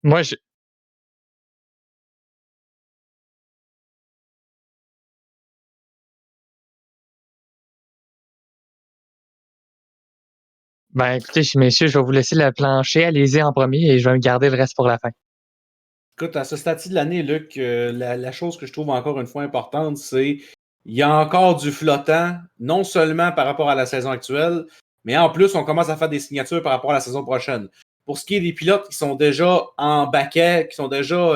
Moi, je ben, écoutez, messieurs, je vais vous laisser le plancher. Allez-y en premier et je vais me garder le reste pour la fin. Écoute, à ce stade-ci de l'année, Luc, la chose que je trouve encore une fois importante, c'est il y a encore du flottant, non seulement par rapport à la saison actuelle, mais en plus, on commence à faire des signatures par rapport à la saison prochaine. Pour ce qui est des pilotes qui sont déjà en baquet, qui sont déjà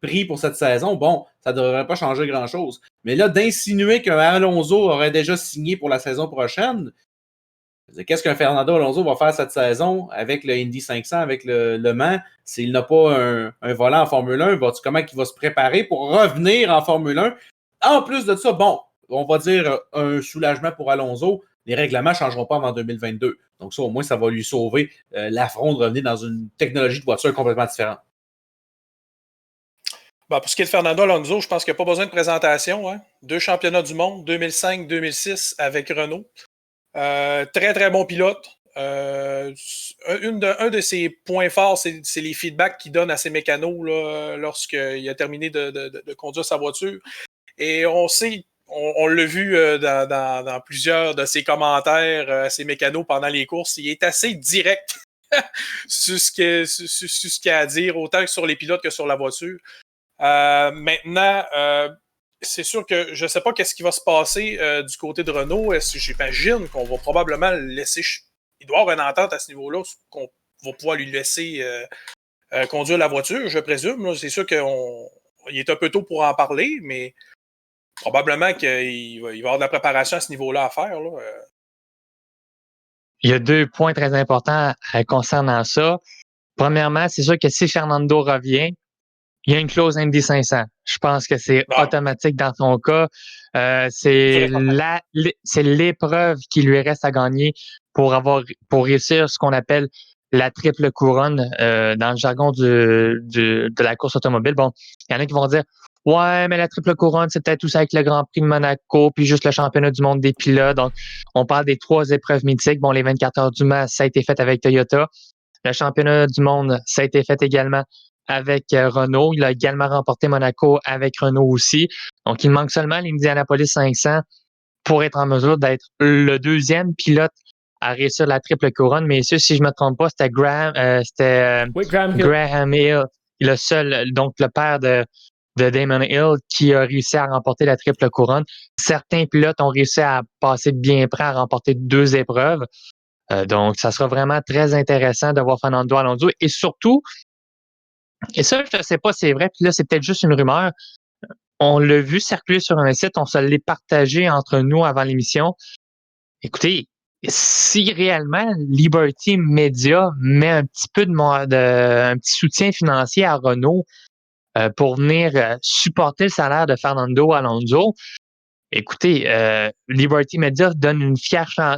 pris pour cette saison, bon, ça ne devrait pas changer grand-chose. Mais là, d'insinuer qu'un Alonso aurait déjà signé pour la saison prochaine, qu'est-ce qu'un Fernando Alonso va faire cette saison avec le Indy 500, avec le Mans, s'il n'a pas un volant en Formule 1? Comment il va se préparer pour revenir en Formule 1? En plus de ça, bon, on va dire un soulagement pour Alonso. Les règlements ne changeront pas avant 2022. Donc ça, au moins, ça va lui sauver l'affront de revenir dans une technologie de voiture complètement différente. Bon, pour ce qui est de Fernando Alonso, je pense qu'il n'y a pas besoin de présentation. Hein? 2 championnats du monde, 2005-2006 avec Renault. Très, très bon pilote. Un de ses points forts, c'est les feedbacks qu'il donne à ses mécanos lorsqu'il a terminé de conduire sa voiture. Et on sait, on l'a vu dans plusieurs de ses commentaires à ses mécanos pendant les courses, il est assez direct sur ce qu'il a à dire, autant que sur les pilotes que sur la voiture. Maintenant, c'est sûr que je ne sais pas qu'est-ce qui va se passer du côté de Renault. J'imagine qu'on va probablement le laisser. Il doit y avoir une entente à ce niveau-là, qu'on va pouvoir lui laisser conduire la voiture, je présume. Là. C'est sûr qu'il est un peu tôt pour en parler, mais probablement qu'il va y avoir de la préparation à ce niveau-là à faire. Là. Il y a 2 points très importants concernant ça. Premièrement, c'est sûr que si Fernando revient, il y a une clause Indy 500. Je pense que c'est automatique dans son cas. C'est l'épreuve qui lui reste à gagner pour réussir ce qu'on appelle la triple couronne dans le jargon de la course automobile. Bon, il y en a qui vont dire ouais, mais la triple couronne, c'est peut-être tout ça avec le Grand Prix de Monaco, puis juste le championnat du monde des pilotes. Donc, on parle des 3 épreuves mythiques. Bon, les 24 heures du Mans, ça a été fait avec Toyota. Le championnat du monde, ça a été fait également avec Renault. Il a également remporté Monaco avec Renault aussi. Donc, il manque seulement l'Indianapolis 500 pour être en mesure d'être le 2e pilote à réussir la triple couronne. Mais si je ne me trompe pas, c'était Graham Hill, le seul, donc le père de Damon Hill, qui a réussi à remporter la triple couronne. Certains pilotes ont réussi à passer bien près à remporter 2 épreuves. Donc, ça sera vraiment très intéressant de voir Fernando Alonso. Et surtout, et ça, je ne sais pas si c'est vrai, puis là, c'est peut-être juste une rumeur. On l'a vu circuler sur un site, on se l'est partagé entre nous avant l'émission. Écoutez, si réellement Liberty Media met un petit peu un petit soutien financier à Renault pour venir supporter le salaire de Fernando Alonso, écoutez, Liberty Media donne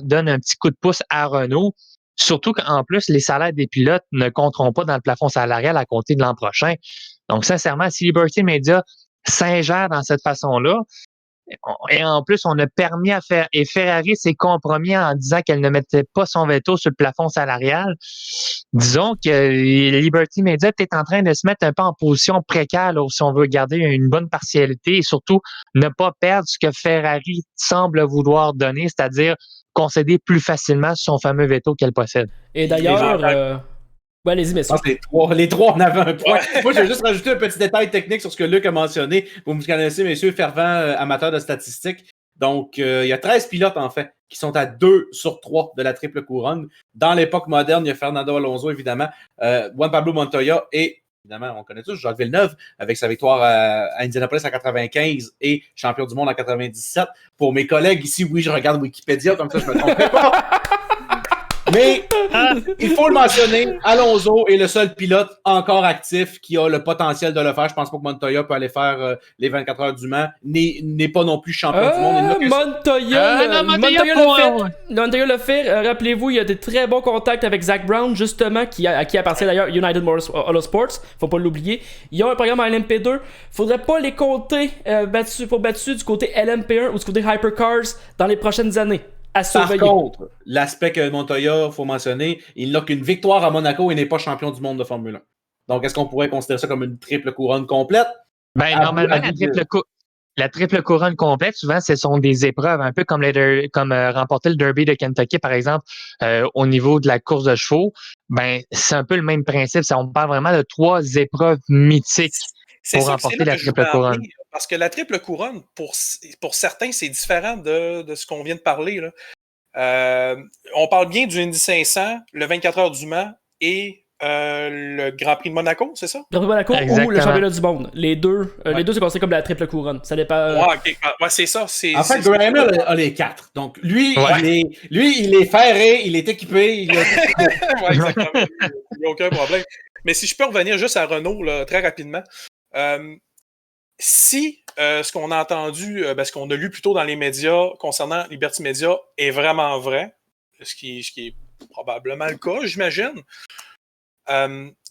donne un petit coup de pouce à Renault. Surtout qu'en plus, les salaires des pilotes ne compteront pas dans le plafond salarial à compter de l'an prochain. Donc, sincèrement, si Liberty Media s'ingère dans cette façon-là, et en plus, on a permis et Ferrari s'est compromis en disant qu'elle ne mettait pas son veto sur le plafond salarial. Disons que Liberty Media est en train de se mettre un peu en position précaire là, si on veut garder une bonne partialité et surtout ne pas perdre ce que Ferrari semble vouloir donner, c'est-à-dire concéder plus facilement son fameux veto qu'elle possède. Et d'ailleurs, Ouais, allez-y, Je messieurs. pense que les trois, on avait un point. Moi, je vais juste rajouter un petit détail technique sur ce que Luc a mentionné. Vous me connaissez, messieurs, fervents amateurs de statistiques. Donc, il y a 13 pilotes, en fait, qui sont à 2 sur 3 de la triple couronne. Dans l'époque moderne, il y a Fernando Alonso, évidemment, Juan Pablo Montoya et, évidemment, on connaît tous Jacques Villeneuve, avec sa victoire à Indianapolis en 95 et champion du monde en 97. Pour mes collègues ici, oui, je regarde Wikipédia, comme ça, je me tromperai pas. Mais il faut le mentionner, Alonso est le seul pilote encore actif qui a le potentiel de le faire. Je pense pas que Montoya peut aller faire les 24 heures du Mans, n'est pas non plus champion du monde. Montoya le fait. Rappelez-vous, il y a des très bons contacts avec Zach Brown, justement, à qui appartient d'ailleurs United Motorsports. Faut pas l'oublier. Ils ont un programme à LMP2. Faudrait pas les compter battus du côté LMP1 ou du côté Hypercars dans les prochaines années. Par contre, l'aspect que Montoya, il faut mentionner, il n'a qu'une victoire à Monaco et n'est pas champion du monde de Formule 1. Donc, est-ce qu'on pourrait considérer ça comme une triple couronne complète? Normalement, la triple couronne complète, souvent, ce sont des épreuves, un peu comme remporter le Derby de Kentucky, par exemple, au niveau de la course de chevaux. C'est un peu le même principe. On parle vraiment de 3 épreuves mythiques pour remporter la triple couronne. Parce que la triple couronne, pour certains, c'est différent de ce qu'on vient de parler, là. On parle bien du Indy 500, le 24 heures du Mans et le Grand Prix de Monaco, c'est ça? Le Grand Prix de Monaco ou le championnat du monde. Les deux, c'est considéré comme la triple couronne. Ça dépend. Ouais, c'est ça. En fait, Graham a les 4. Donc, lui, il est ferré, il est équipé. Ouais, exactement. Il n'y a aucun problème. Mais si je peux revenir juste à Renault, là, très rapidement. Si ce qu'on a entendu, ce qu'on a lu plutôt dans les médias concernant Liberty Media est vraiment vrai, ce qui est probablement le cas, j'imagine.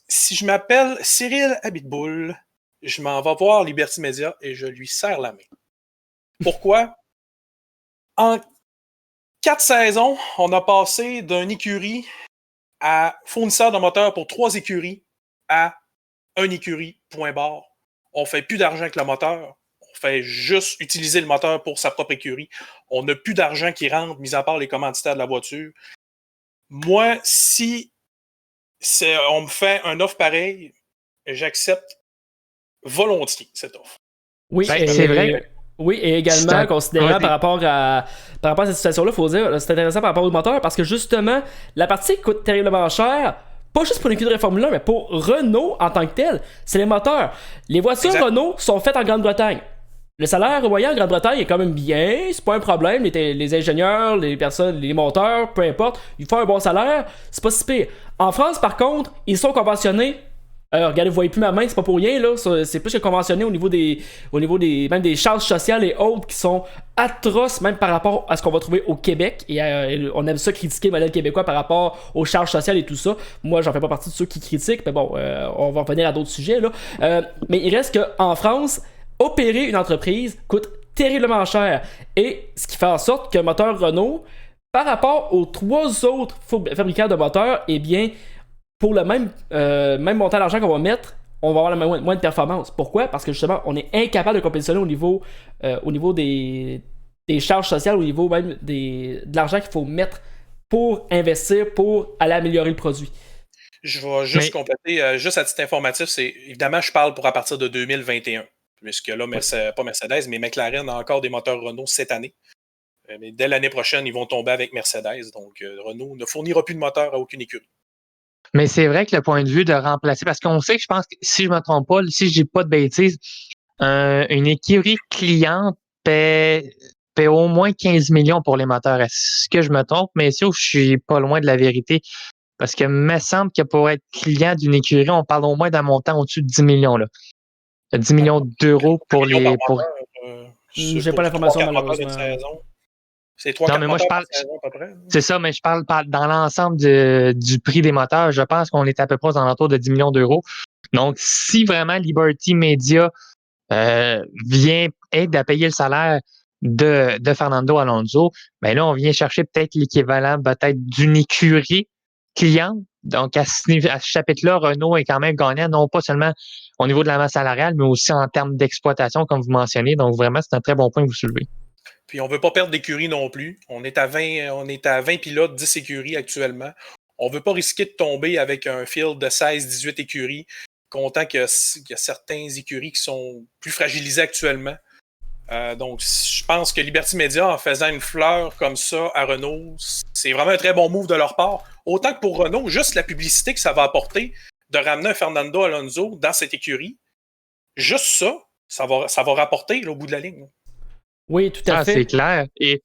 Si je m'appelle Cyril Abitboul, je m'en vais voir Liberty Media et je lui serre la main. Pourquoi? En 4 saisons, on a passé d'une écurie à fournisseur de moteurs pour 3 écuries à une écurie, point barre. On fait plus d'argent avec le moteur. On fait juste utiliser le moteur pour sa propre écurie. On n'a plus d'argent qui rentre, mis à part les commanditaires de la voiture. Moi, si on me fait une offre pareille, j'accepte volontiers cette offre. Oui, c'est vrai. Oui, et également, considérant par rapport à cette situation-là, il faut dire, c'est intéressant par rapport au moteur, parce que justement, la partie qui coûte terriblement cher, pas juste pour l'équipe de Formule 1, mais pour Renault en tant que tel, c'est les moteurs. Les voitures Renault sont faites en Grande-Bretagne. Le salaire moyen en Grande-Bretagne est quand même bien, c'est pas un problème. Les ingénieurs, les personnes, les monteurs, peu importe, ils font un bon salaire, c'est pas si pire. En France, par contre, ils sont conventionnés. Regardez, vous voyez plus ma main, c'est pas pour rien, là. C'est plus que conventionné au niveau des même des charges sociales et autres qui sont atroces, même par rapport à ce qu'on va trouver au Québec. Et on aime ça critiquer le modèle québécois par rapport aux charges sociales et tout ça. Moi, j'en fais pas partie de ceux qui critiquent, mais bon, on va revenir à d'autres sujets, là. Mais il reste qu'en France, opérer une entreprise coûte terriblement cher. Et ce qui fait en sorte qu'un moteur Renault, par rapport aux 3 autres fabricants de moteurs, eh bien, pour le même montant d'argent qu'on va mettre, on va avoir moins de performance. Pourquoi? Parce que justement, on est incapable de compétitionner au niveau des charges sociales, au niveau même de l'argent qu'il faut mettre pour investir, pour aller améliorer le produit. Je vais juste compléter, juste à titre informatif, évidemment, je parle pour à partir de 2021. Puisque là, pas Mercedes, mais McLaren a encore des moteurs Renault cette année. Mais dès l'année prochaine, ils vont tomber avec Mercedes. Donc, Renault ne fournira plus de moteur à aucune écurie. Mais c'est vrai que le point de vue de remplacer, parce qu'on sait que je pense que si je ne me trompe pas, si je dis pas de bêtises, une écurie cliente paie au moins 15 millions pour les moteurs. Est-ce que je me trompe, messieurs, je suis pas loin de la vérité? Parce que me semble que pour être client d'une écurie, on parle au moins d'un montant au-dessus de 10 millions. Là. 10 millions d'euros pour les... J'ai pas l'information, malheureusement. C'est 3-4 mais moi, je parle, saison, à peu près. C'est ça, mais je parle dans l'ensemble du prix des moteurs. Je pense qu'on est à peu près aux alentours de 10 millions d'euros. Donc, si vraiment Liberty Media aide à payer le salaire de Fernando Alonso, ben là, on vient chercher peut-être l'équivalent d'une écurie cliente. Donc, à ce chapitre-là, Renault est quand même gagnant, non pas seulement au niveau de la masse salariale, mais aussi en termes d'exploitation, comme vous mentionnez. Donc, vraiment, c'est un très bon point que vous soulevez. Puis on ne veut pas perdre d'écurie non plus. On est à 20 pilotes, 10 écuries actuellement. On ne veut pas risquer de tomber avec un field de 16-18 écuries, comptant qu'il y a certaines écuries qui sont plus fragilisées actuellement. Donc, je pense que Liberty Media, en faisant une fleur comme ça à Renault, c'est vraiment un très bon move de leur part. Autant que pour Renault, juste la publicité que ça va apporter de ramener un Fernando Alonso dans cette écurie, juste ça va rapporter là, au bout de la ligne. Oui, tout à fait. C'est clair. Et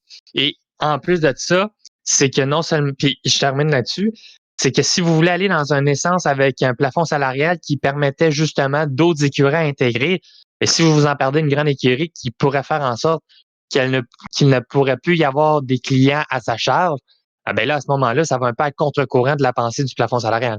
en plus de ça, c'est que non seulement, puis je termine là-dessus, c'est que si vous voulez aller dans un essence avec un plafond salarial qui permettait justement d'autres écuries à intégrer, et si vous vous en perdez une grande écurie qui pourrait faire en sorte qu'il ne pourrait plus y avoir des clients à sa charge, ben là, à ce moment-là, ça va un peu à contre-courant de la pensée du plafond salarial.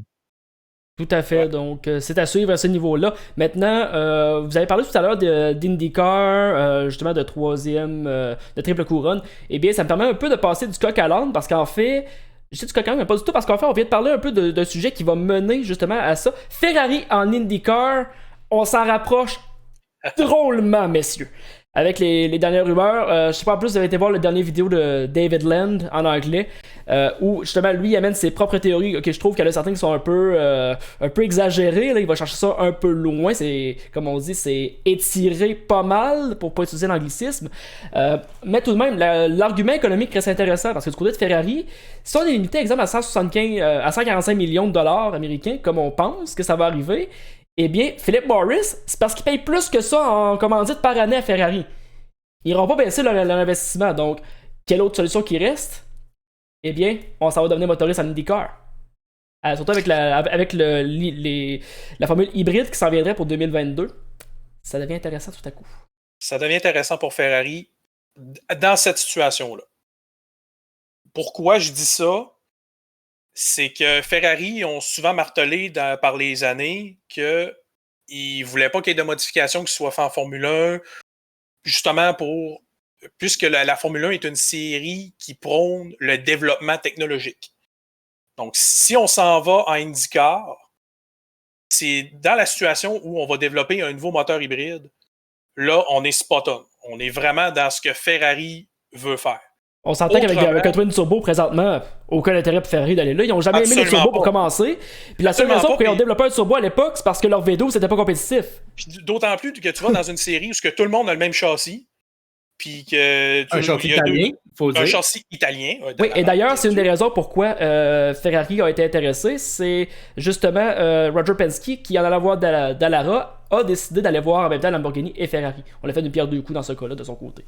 Tout à fait. Donc, c'est à suivre à ce niveau-là. Maintenant, vous avez parlé tout à l'heure d'IndyCar, justement de de triple couronne. Eh bien, ça me permet un peu de passer du coq à l'âne parce qu'en fait, je dis du coq à l'âne, mais pas du tout, parce qu'en fait, on vient de parler un peu d'un sujet qui va mener justement à ça. Ferrari en IndyCar, on s'en rapproche drôlement, messieurs. Avec les dernières rumeurs, je sais pas, en plus, vous avez été voir la dernière vidéo de David Land en anglais, où justement lui il amène ses propres théories. Ok, je trouve qu'il y en a certaines qui sont un peu exagérées. Là, il va chercher ça un peu loin. C'est, comme on dit, c'est étiré pas mal pour pas utiliser l'anglicisme. Mais tout de même, l'argument économique reste intéressant parce que du côté de Ferrari, si on est limité, exemple, à 145 millions de dollars américains, comme on pense que ça va arriver. Eh bien, Philip Morris, c'est parce qu'il paye plus que ça en commandite par année à Ferrari. Ils n'iront pas baisser leur investissement. Donc, quelle autre solution qui reste? Eh bien, on s'en va devenir motoriste en IndyCar. Surtout avec la formule hybride qui s'en viendrait pour 2022. Ça devient intéressant tout à coup. Ça devient intéressant pour Ferrari dans cette situation-là. Pourquoi je dis ça? C'est que Ferrari ont souvent martelé par les années qu'ils ne voulaient pas qu'il y ait de modifications qui soient faites en Formule 1, justement puisque la Formule 1 est une série qui prône le développement technologique. Donc, si on s'en va en IndyCar, c'est dans la situation où on va développer un nouveau moteur hybride, là, on est spot on. On est vraiment dans ce que Ferrari veut faire. On s'entend qu'avec un twin turbo présentement, aucun intérêt pour Ferrari d'aller là. Ils n'ont jamais aimé les turbos pour commencer. Puis la seule raison pour qu'ils ont développé un turbo à l'époque, c'est parce que leur V12 c'était pas compétitif. Puis d'autant plus que tu vas dans une série où tout le monde a le même châssis. Puis que un châssis italien, faut dire. Un châssis italien. Oui, et d'ailleurs, c'est une des raisons pourquoi Ferrari a été intéressé. C'est justement Roger Penske, qui en allait voir Dallara, a décidé d'aller voir en même temps Lamborghini et Ferrari. On a fait une pierre deux coups dans ce cas-là de son côté.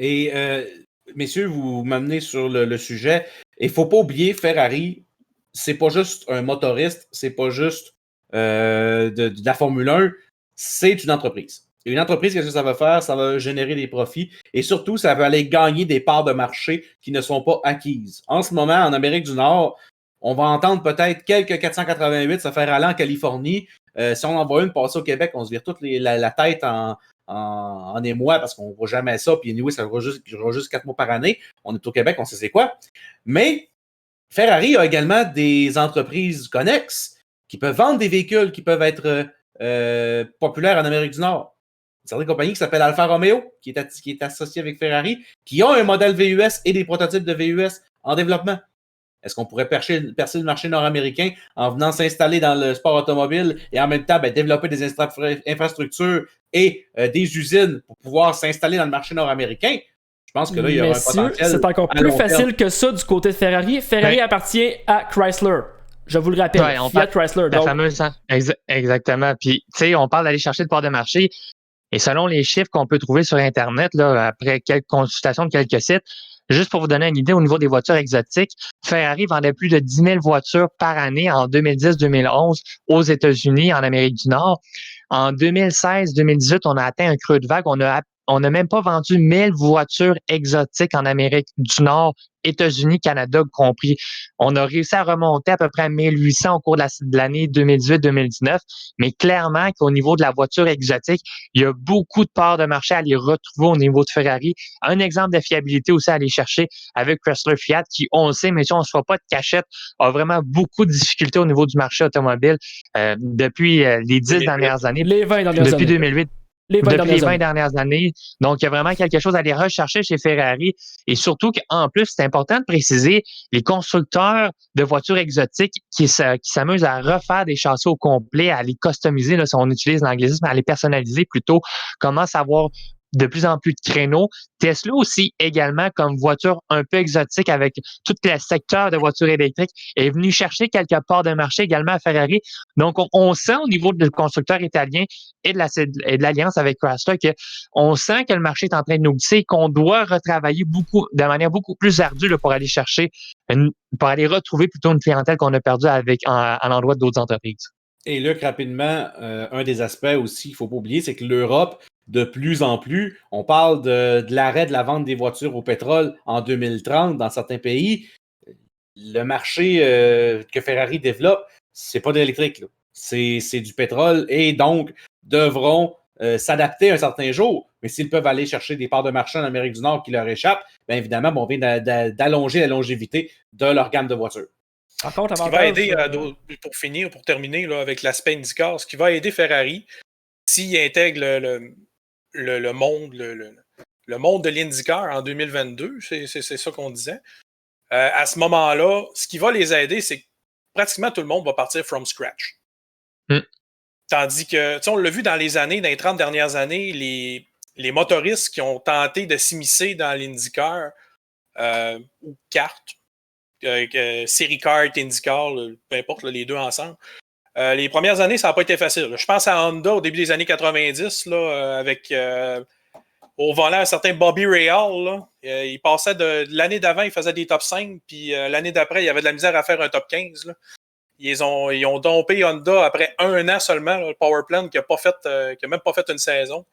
Et messieurs, vous m'amenez sur le sujet. Il ne faut pas oublier, Ferrari, c'est pas juste un motoriste, c'est pas juste de la Formule 1, c'est une entreprise. Et une entreprise, qu'est-ce que ça va faire? Ça va générer des profits et surtout, ça va aller gagner des parts de marché qui ne sont pas acquises. En ce moment, en Amérique du Nord, on va entendre peut-être quelques 488 se faire aller en Californie. Si on en voit une passer au Québec, on se vire toute la tête en émoi parce qu'on ne voit jamais ça. Puis anyway, ça durera juste 4 mois par année. On est au Québec, on sait c'est quoi. Mais Ferrari a également des entreprises connexes qui peuvent vendre des véhicules qui peuvent être populaires en Amérique du Nord. Une certaine compagnie qui s'appelle Alfa Romeo, qui est associée avec Ferrari, qui ont un modèle VUS et des prototypes de VUS en développement. Est-ce qu'on pourrait percer le marché nord-américain en venant s'installer dans le sport automobile et en même temps développer des infrastructures et des usines pour pouvoir s'installer dans le marché nord-américain? Je pense que là, il y aura un potentiel. C'est encore plus facile que ça du côté de Ferrari. Ferrari appartient à Chrysler. Je vous le rappelle, Fiat Chrysler. La fameuse, exactement. Puis, tu sais, on parle d'aller chercher le port de marché. Et selon les chiffres qu'on peut trouver sur Internet, là, après quelques consultations de quelques sites, juste pour vous donner une idée au niveau des voitures exotiques, Ferrari vendait plus de 10 000 voitures par année en 2010-2011 aux États-Unis, en Amérique du Nord. En 2016-2018, on a atteint un creux de vague. On n'a même pas vendu 1000 voitures exotiques en Amérique du Nord, États-Unis, Canada compris. On a réussi à remonter à peu près à 1800 au cours de l'année 2018-2019, mais clairement qu'au niveau de la voiture exotique, il y a beaucoup de parts de marché à les retrouver au niveau de Ferrari. Un exemple de fiabilité aussi à aller chercher avec Chrysler Fiat, qui, on le sait, mais si on ne se fait pas de cachette, a vraiment beaucoup de difficultés au niveau du marché automobile depuis les 10 dernières années. Les 20 dernières depuis années. 2008. depuis les 20 dernières années. Donc, il y a vraiment quelque chose à aller rechercher chez Ferrari. Et surtout qu'en plus, c'est important de préciser, les constructeurs de voitures exotiques qui s'amusent à refaire des châssis au complet, à les customiser, là, si on utilise l'anglicisme, à les personnaliser plutôt, commencent à avoir de plus en plus de créneaux. Tesla aussi, également, comme voiture un peu exotique avec tout le secteur de voitures électriques, est venu chercher quelque part de marché également à Ferrari. Donc, on sent au niveau du constructeur italien et de l'alliance avec Chrysler qu'on sent que le marché est en train de nous glisser et qu'on doit retravailler de manière beaucoup plus ardue là, pour aller chercher, pour aller retrouver plutôt une clientèle qu'on a perdue à l'endroit d'autres entreprises. Et Luc, rapidement, un des aspects aussi qu'il ne faut pas oublier, c'est que l'Europe, de plus en plus, on parle de l'arrêt de la vente des voitures au pétrole en 2030 dans certains pays. Le marché que Ferrari développe, c'est pas de l'électrique, c'est du pétrole et donc devront s'adapter un certain jour. Mais s'ils peuvent aller chercher des parts de marché en Amérique du Nord qui leur échappent, bien évidemment, on vient d'allonger la longévité de leur gamme de voitures. Par contre, ce qui va aider, pour terminer là, avec l'aspect IndyCar, ce qui va aider Ferrari, s'il intègre le monde de l'IndyCar en 2022, c'est ça qu'on disait. À ce moment-là, ce qui va les aider, c'est que pratiquement tout le monde va partir from scratch. Tandis que, on l'a vu dans les 30 dernières années, les motoristes qui ont tenté de s'immiscer dans l'IndyCar ou kart, série kart, IndyCar, peu importe, les deux ensemble. Les premières années, ça n'a pas été facile. Je pense à Honda au début des années 90, là, avec au volant un certain Bobby Rahal. Là. Il passait l'année d'avant, il faisait des top 5, puis l'année d'après, il avait de la misère à faire un top 15. Là. Ils ont dompé Honda après 1 an seulement, là, le Powerplant, qui n'a même pas fait une saison.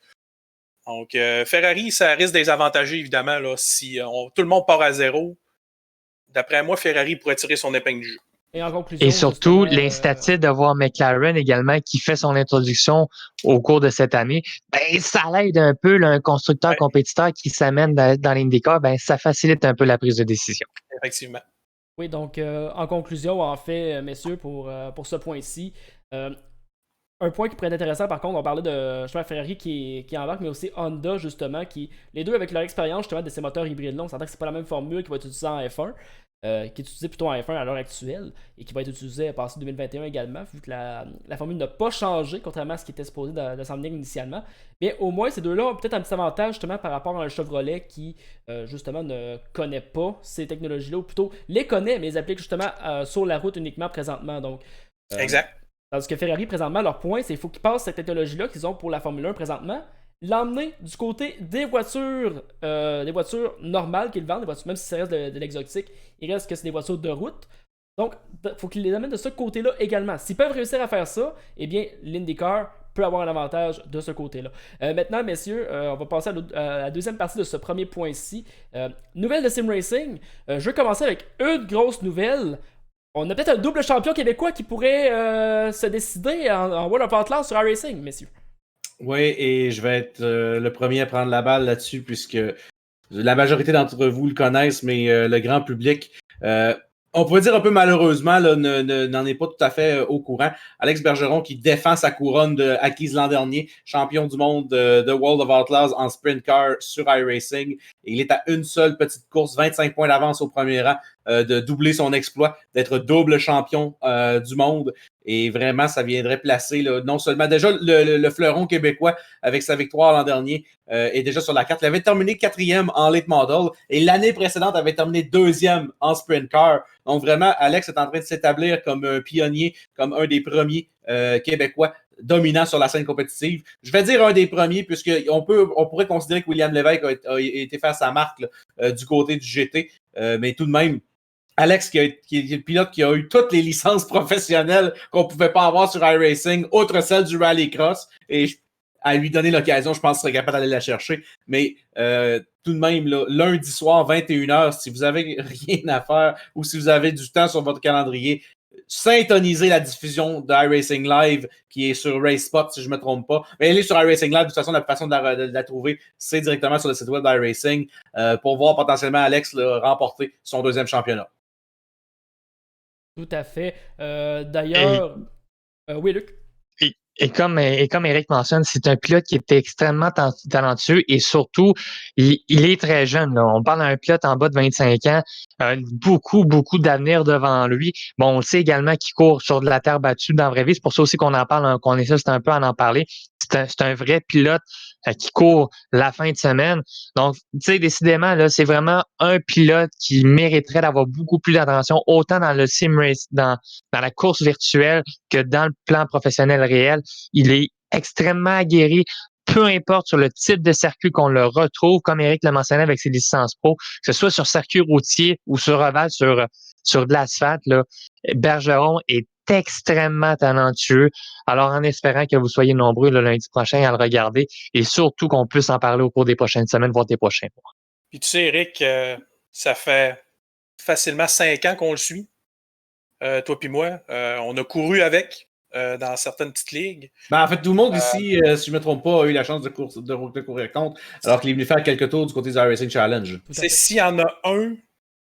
Donc, Ferrari, ça risque de les avantager, évidemment, là, si tout le monde part à zéro. D'après moi, Ferrari pourrait tirer son épingle du jeu. Et surtout, l'incitatif de voir McLaren également qui fait son introduction au cours de cette année, ben, ça l'aide un peu, là, un constructeur compétiteur qui s'amène dans l'IndyCar, ben, ça facilite un peu la prise de décision. Effectivement. Oui, donc en conclusion, en fait, messieurs, pour ce point-ci, un point qui pourrait être intéressant, par contre, on parlait de Ferrari qui embarque, mais aussi Honda, justement, les deux avec leur expérience justement de ces moteurs hybrides-là, on s'entend que c'est pas la même formule qui va être utilisée en F1, qui est utilisée plutôt en F1 à l'heure actuelle, et qui va être utilisée à partir de 2021 également, vu que la formule n'a pas changé, contrairement à ce qui était supposé de s'en venir initialement. Mais au moins, ces deux-là ont peut-être un petit avantage, justement, par rapport à un Chevrolet qui, justement, ne connaît pas ces technologies-là, ou plutôt les connaît, mais les applique justement sur la route uniquement présentement. Donc, exact. Tandis que Ferrari, présentement, leur point, c'est qu'il faut qu'ils passent cette technologie-là qu'ils ont pour la Formule 1 présentement, l'emmener du côté des voitures normales qu'ils vendent, même si ça reste de l'exotique, il reste que c'est des voitures de route. Donc, il faut qu'ils les amènent de ce côté-là également. S'ils peuvent réussir à faire ça, eh bien, l'IndyCar peut avoir un avantage de ce côté-là. Maintenant, messieurs, on va passer à la deuxième partie de ce premier point-ci. Nouvelle de Sim Racing. Je vais commencer avec une grosse nouvelle. On a peut-être un double champion québécois qui pourrait se décider en World of Outlaws sur iRacing, messieurs. Oui, et je vais être le premier à prendre la balle là-dessus, puisque la majorité d'entre vous le connaissent, mais le grand public, on pourrait dire un peu malheureusement, là, n'en est pas tout à fait au courant. Alex Bergeron qui défend sa couronne acquise l'an dernier, champion du monde de World of Outlaws en sprint car sur iRacing. Et il est à une seule petite course, 25 points d'avance au premier rang, de doubler son exploit, d'être double champion du monde. Et vraiment, ça viendrait placer là, non seulement déjà le fleuron québécois avec sa victoire l'an dernier est déjà sur la carte. Il avait terminé 4e en late model et l'année précédente avait terminé 2e en sprint car. Donc vraiment, Alex est en train de s'établir comme un pionnier, comme un des premiers Québécois dominants sur la scène compétitive. Je vais dire un des premiers puisqu'on pourrait considérer que William Lévesque a été faire sa marque là, du côté du GT, mais tout de même, Alex, qui est le pilote qui a eu toutes les licences professionnelles qu'on ne pouvait pas avoir sur iRacing, outre celle du Rallycross, et à lui donner l'occasion, je pense qu'il serait capable d'aller la chercher. Mais tout de même, là, lundi soir, 21h, si vous n'avez rien à faire ou si vous avez du temps sur votre calendrier, syntonisez la diffusion d'iRacing Live qui est sur RaceSpot, si je ne me trompe pas. Mais elle est sur iRacing Live. De toute façon, la façon de la trouver, c'est directement sur le site web d'iRacing pour voir potentiellement Alex remporter son 2e championnat. Tout à fait. D'ailleurs, oui, Luc. Et comme Eric mentionne, c'est un pilote qui est extrêmement talentueux et surtout, il est très jeune. Là. On parle d'un pilote en bas de 25 ans, beaucoup d'avenir devant lui. Bon, on sait également qu'il court sur de la terre battue dans la vraie vie. C'est pour ça aussi qu'on en parle, qu'on insiste un peu à en parler. C'est un vrai pilote qui court la fin de semaine. Donc, tu sais, décidément, là, c'est vraiment un pilote qui mériterait d'avoir beaucoup plus d'attention, autant dans le sim race, dans la course virtuelle que dans le plan professionnel réel. Il est extrêmement aguerri, peu importe sur le type de circuit qu'on le retrouve, comme Eric l'a mentionné avec ses licences pro, que ce soit sur circuit routier ou sur ovale, sur de l'asphalte, là, Bergeron est extrêmement talentueux. Alors, en espérant que vous soyez nombreux le lundi prochain à le regarder et surtout qu'on puisse en parler au cours des prochaines semaines, voire des prochains mois. Puis tu sais, Eric, ça fait facilement 5 ans qu'on le suit. Toi puis moi. On a couru avec dans certaines petites ligues. Ben, en fait, tout le monde ici, si je ne me trompe pas, a eu la chance de courir contre, alors qu'il est venu faire quelques tours du côté du iRacing Challenge. C'est s'il y en a un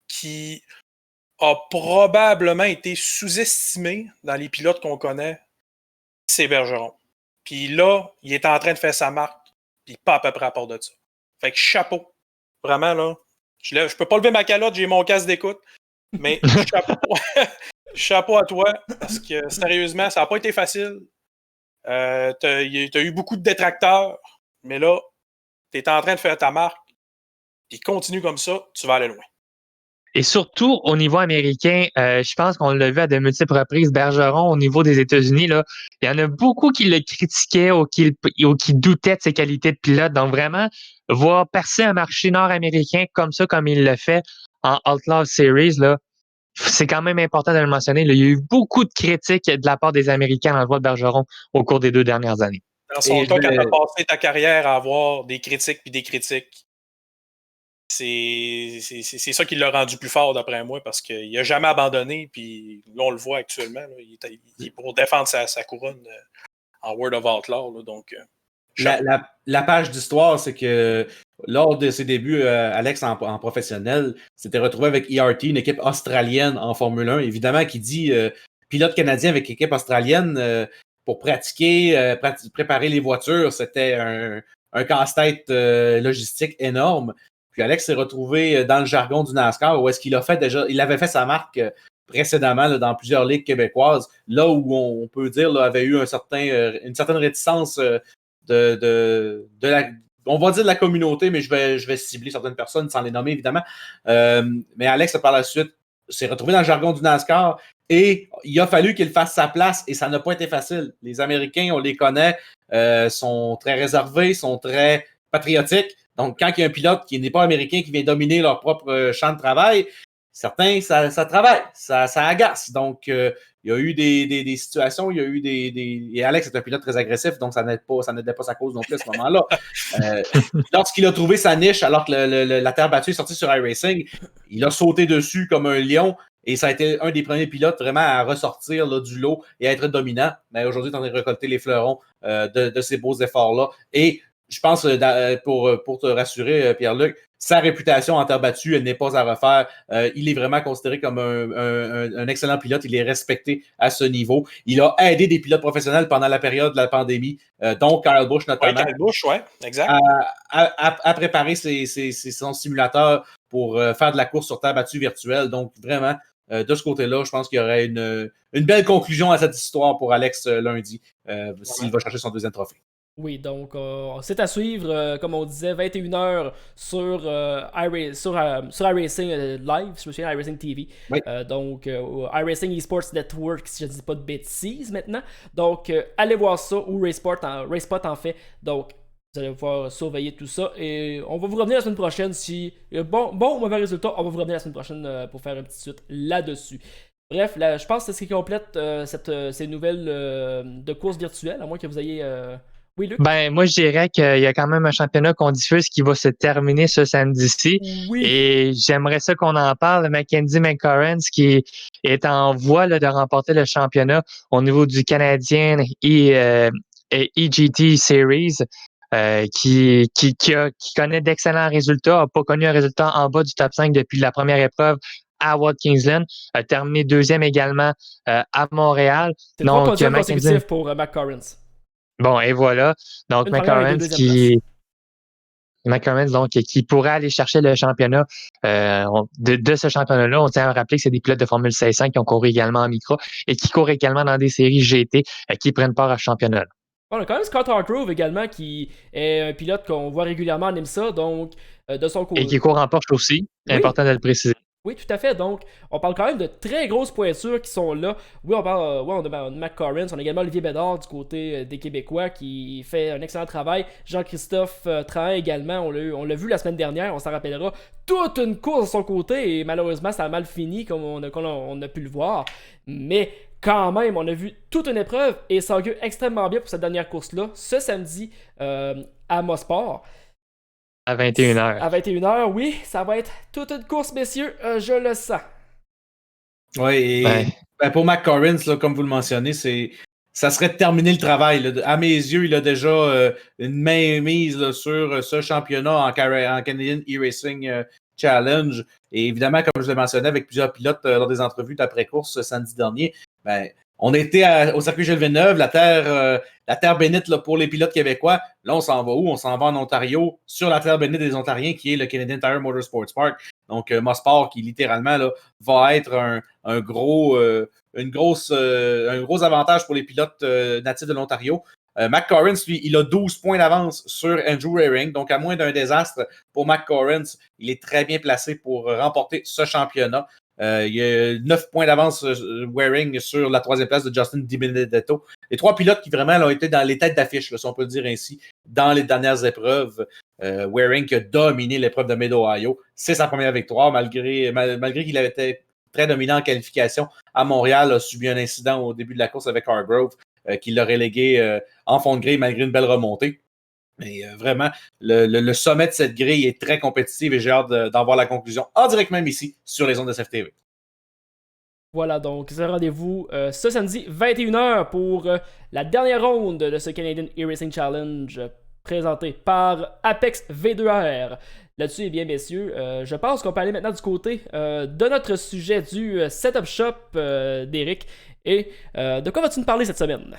qui a probablement été sous-estimé dans les pilotes qu'on connaît, c'est Bergeron. Puis là, il est en train de faire sa marque, puis pas à peu près à part de ça. Fait que chapeau. Vraiment, là. Je peux pas lever ma calotte, j'ai mon casque d'écoute, mais chapeau. Chapeau à toi, parce que sérieusement, ça n'a pas été facile. T'as eu beaucoup de détracteurs, mais là, tu es en train de faire ta marque, puis continue comme ça, tu vas aller loin. Et surtout, au niveau américain, je pense qu'on l'a vu à de multiples reprises, Bergeron, au niveau des États-Unis, là, il y en a beaucoup qui le critiquaient ou qui doutaient de ses qualités de pilote. Donc, vraiment, voir percer un marché nord-américain comme ça, comme il le fait en Outlaw Series, là, c'est quand même important de le mentionner. Là, il y a eu beaucoup de critiques de la part des Américains dans le voie de Bergeron au cours des 2 dernières années. Dans son cas, quand tu as passé ta carrière à avoir des critiques puis des critiques, c'est ça qui l'a rendu plus fort, d'après moi, parce qu'il n'a jamais abandonné. Puis là, on le voit actuellement. Là, il est pour défendre sa couronne en World of Outlaw. Là, donc, la page d'histoire, c'est que lors de ses débuts, Alex en professionnel s'était retrouvé avec ERT, une équipe australienne en Formule 1. Évidemment, qui dit pilote canadien avec équipe australienne pour pratiquer, préparer les voitures, c'était un casse-tête logistique énorme. Puis Alex s'est retrouvé dans le jargon du NASCAR où est-ce qu'il a fait déjà, il avait fait sa marque précédemment là, dans plusieurs ligues québécoises, là où on peut dire là, avait eu une certaine réticence on va dire de la communauté, mais je vais cibler certaines personnes sans les nommer, évidemment. Mais Alex, par la suite, s'est retrouvé dans le jargon du NASCAR et il a fallu qu'il fasse sa place et ça n'a pas été facile. Les Américains, on les connaît, sont très réservés, sont très patriotiques. Donc, quand il y a un pilote qui n'est pas américain qui vient dominer leur propre champ de travail, certains, ça travaille, ça agace. Donc, il y a eu des situations, il y a eu et Alex est un pilote très agressif, donc ça n'aidait pas sa cause non plus à ce moment-là. Lorsqu'il a trouvé sa niche, alors que la terre battue est sortie sur iRacing, il a sauté dessus comme un lion et ça a été un des premiers pilotes vraiment à ressortir là, du lot et à être dominant. Mais aujourd'hui, il est en train de récolter les fleurons de ces beaux efforts-là. Et je pense, pour te rassurer, Pierre-Luc, sa réputation en terre battue, elle n'est pas à refaire. Il est vraiment considéré comme un excellent pilote. Il est respecté à ce niveau. Il a aidé des pilotes professionnels pendant la période de la pandémie, dont Kyle Busch notamment. Oui, Kyle Busch, oui, exact. À préparer son simulateur pour faire de la course sur terre battue virtuelle. Donc, vraiment, de ce côté-là, je pense qu'il y aurait une belle conclusion à cette histoire pour Alex lundi, s'il va chercher son deuxième trophée. Oui, donc c'est à suivre, comme on disait, 21h sur iRacing Live, si je me souviens, iRacing TV. Oui. Donc, iRacing Esports Network, si je ne dis pas de bêtises maintenant. Donc, allez voir ça, ou RaceSpot en fait. Donc, vous allez pouvoir surveiller tout ça. Et on va vous revenir la semaine prochaine si... Bon ou mauvais résultat, on va vous revenir la semaine prochaine pour faire une petite suite là-dessus. Bref, là, je pense que c'est ce qui complète ces nouvelles de courses virtuelles, à moins que vous ayez... Oui, Luc? Ben, moi, je dirais qu'il y a quand même un championnat qu'on diffuse qui va se terminer ce samedi-ci. Oui. Et j'aimerais ça qu'on en parle. Mackenzie McCarron, qui est en voie là, de remporter le championnat au niveau du Canadien EGT Series, qui connaît d'excellents résultats, n'a pas connu un résultat en bas du top 5 depuis la première épreuve à Watkins-Glen, a terminé deuxième également à Montréal. C'est 3 podiums consécutifs pour McCarron. Bon, et voilà. Donc, Une première et deux McLaren deuxièmes places. McLaren, donc, qui pourrait aller chercher le championnat. De ce championnat-là, on tient à rappeler que c'est des pilotes de Formule 500 qui ont couru également en micro et qui courent également dans des séries GT qui prennent part à ce championnat. On a quand même Scott Hargrove également, qui est un pilote qu'on voit régulièrement en IMSA, donc de son Et côté. qui court en Porsche aussi. Oui. Important de le préciser. Oui, tout à fait. Donc, on parle quand même de très grosses pointures qui sont là. Oui, on parle on a Mac Corrins, on a également Olivier Bédard du côté des Québécois qui fait un excellent travail. Jean-Christophe Trahin également, on l'a vu la semaine dernière, on s'en rappellera. Toute une course de son côté et malheureusement, ça a mal fini comme on a pu le voir. Mais quand même, on a vu toute une épreuve et ça augure extrêmement bien pour cette dernière course-là, ce samedi à Mosport. À 21h. À 21h, oui, ça va être toute une course, messieurs, je le sens. Oui, et pour Mac Corrins, là, comme vous le mentionnez, ça serait de terminer le travail. Là. À mes yeux, il a déjà une main mise là, sur ce championnat en Canadian e-Racing Challenge. Et évidemment, comme je l'ai mentionné avec plusieurs pilotes lors des entrevues d'après-course samedi dernier, on était au circuit Gilles Villeneuve, la terre bénite là, pour les pilotes québécois. Là, on s'en va où? On s'en va en Ontario, sur la terre bénite des Ontariens, qui est le Canadian Tire Motorsports Park. Donc, Mosport, qui littéralement là, va être un gros avantage pour les pilotes natifs de l'Ontario. Mac Corrins, lui, il a 12 points d'avance sur Andrew Waring. Donc, à moins d'un désastre pour Mac Corrins, il est très bien placé pour remporter ce championnat. Il y a 9 points d'avance Waring sur la troisième place de Justin DiBenedetto. Les trois pilotes qui vraiment ont été dans les têtes d'affiche, là, si on peut le dire ainsi, dans les dernières épreuves. Waring qui a dominé l'épreuve de Mid-Ohio. C'est sa première victoire, malgré qu'il avait été très dominant en qualification à Montréal, a subi un incident au début de la course avec Hargrove qui l'a relégué en fond de grille malgré une belle remontée. Mais vraiment, le sommet de cette grille est très compétitif et j'ai hâte d'en voir la conclusion en direct même ici sur les ondes de SFTV. Voilà, donc c'est un rendez-vous ce samedi 21h pour la dernière ronde de ce Canadian e-Racing Challenge présenté par Apex V2R. Là-dessus, eh bien, messieurs, je pense qu'on peut aller maintenant du côté de notre sujet du Setup Shop d'Éric. Et de quoi vas-tu nous parler cette semaine?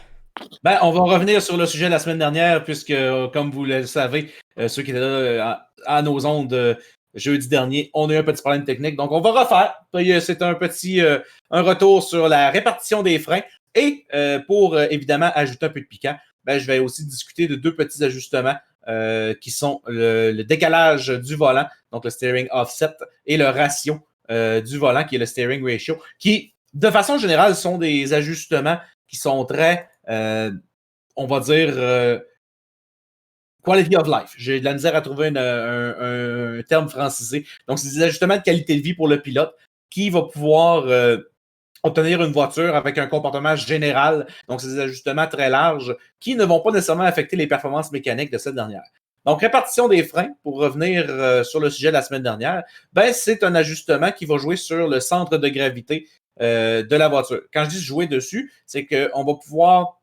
On va revenir sur le sujet de la semaine dernière, puisque, comme vous le savez, ceux qui étaient là à nos ondes jeudi dernier, on a eu un petit problème technique. Donc, on va refaire. C'est un retour sur la répartition des freins. Et pour, évidemment, ajouter un peu de piquant, je vais aussi discuter de deux petits ajustements qui sont le décalage du volant, donc le steering offset, et le ratio du volant, qui est le steering ratio, qui, de façon générale, sont des ajustements qui sont très, on va dire, quality of life. J'ai de la misère à trouver un terme francisé. Donc, c'est des ajustements de qualité de vie pour le pilote qui va pouvoir obtenir une voiture avec un comportement général. Donc, c'est des ajustements très larges qui ne vont pas nécessairement affecter les performances mécaniques de cette dernière. Donc, répartition des freins, pour revenir sur le sujet de la semaine dernière, c'est un ajustement qui va jouer sur le centre de gravité de la voiture. Quand je dis jouer dessus, c'est qu'on va pouvoir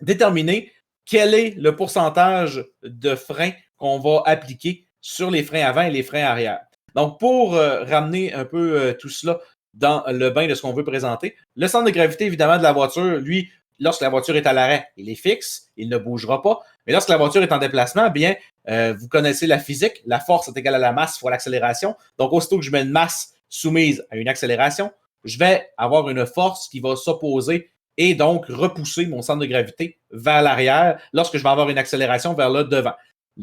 déterminer quel est le pourcentage de freins qu'on va appliquer sur les freins avant et les freins arrière. Donc, pour ramener un peu tout cela dans le bain de ce qu'on veut présenter, le centre de gravité, évidemment, de la voiture, lui, lorsque la voiture est à l'arrêt, il est fixe, il ne bougera pas. Mais lorsque la voiture est en déplacement, bien, vous connaissez la physique, la force est égale à la masse fois l'accélération. Donc, aussitôt que je mets une masse soumise à une accélération, je vais avoir une force qui va s'opposer et donc repousser mon centre de gravité vers l'arrière lorsque je vais avoir une accélération vers le devant.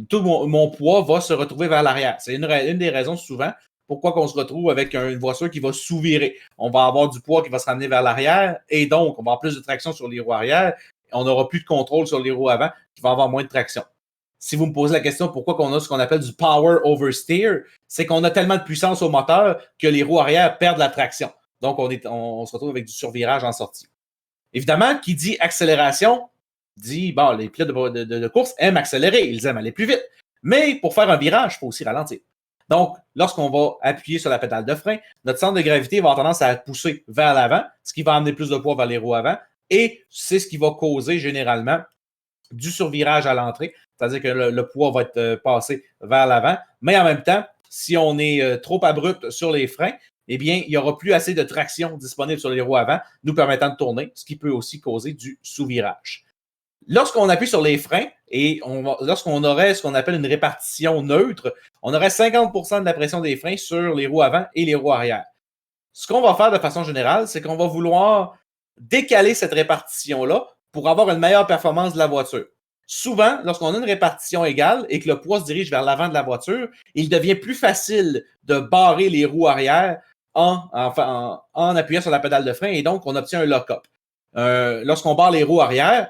Tout mon poids va se retrouver vers l'arrière. C'est une des raisons souvent pourquoi on se retrouve avec une voiture qui va sous-virer. On va avoir du poids qui va se ramener vers l'arrière et donc on va avoir plus de traction sur les roues arrière. On n'aura plus de contrôle sur les roues avant qui va avoir moins de traction. Si vous me posez la question pourquoi on a ce qu'on appelle du power oversteer, c'est qu'on a tellement de puissance au moteur que les roues arrière perdent la traction. Donc, on se retrouve avec du survirage en sortie. Évidemment, qui dit accélération, dit, les pilotes de course aiment accélérer, ils aiment aller plus vite. Mais pour faire un virage, il faut aussi ralentir. Donc, lorsqu'on va appuyer sur la pédale de frein, notre centre de gravité va avoir tendance à pousser vers l'avant, ce qui va amener plus de poids vers les roues avant, et c'est ce qui va causer généralement du survirage à l'entrée, c'est-à-dire que le poids va être passé vers l'avant, mais en même temps, si on est trop abrupt sur les freins, eh bien, il n'y aura plus assez de traction disponible sur les roues avant, nous permettant de tourner, ce qui peut aussi causer du sous-virage. Lorsqu'on appuie sur les freins et lorsqu'on aurait ce qu'on appelle une répartition neutre, on aurait 50% de la pression des freins sur les roues avant et les roues arrière. Ce qu'on va faire de façon générale, c'est qu'on va vouloir décaler cette répartition-là pour avoir une meilleure performance de la voiture. Souvent, lorsqu'on a une répartition égale et que le poids se dirige vers l'avant de la voiture, il devient plus facile de barrer les roues arrière en appuyant sur la pédale de frein et donc on obtient un lock-up. Lorsqu'on barre les roues arrière,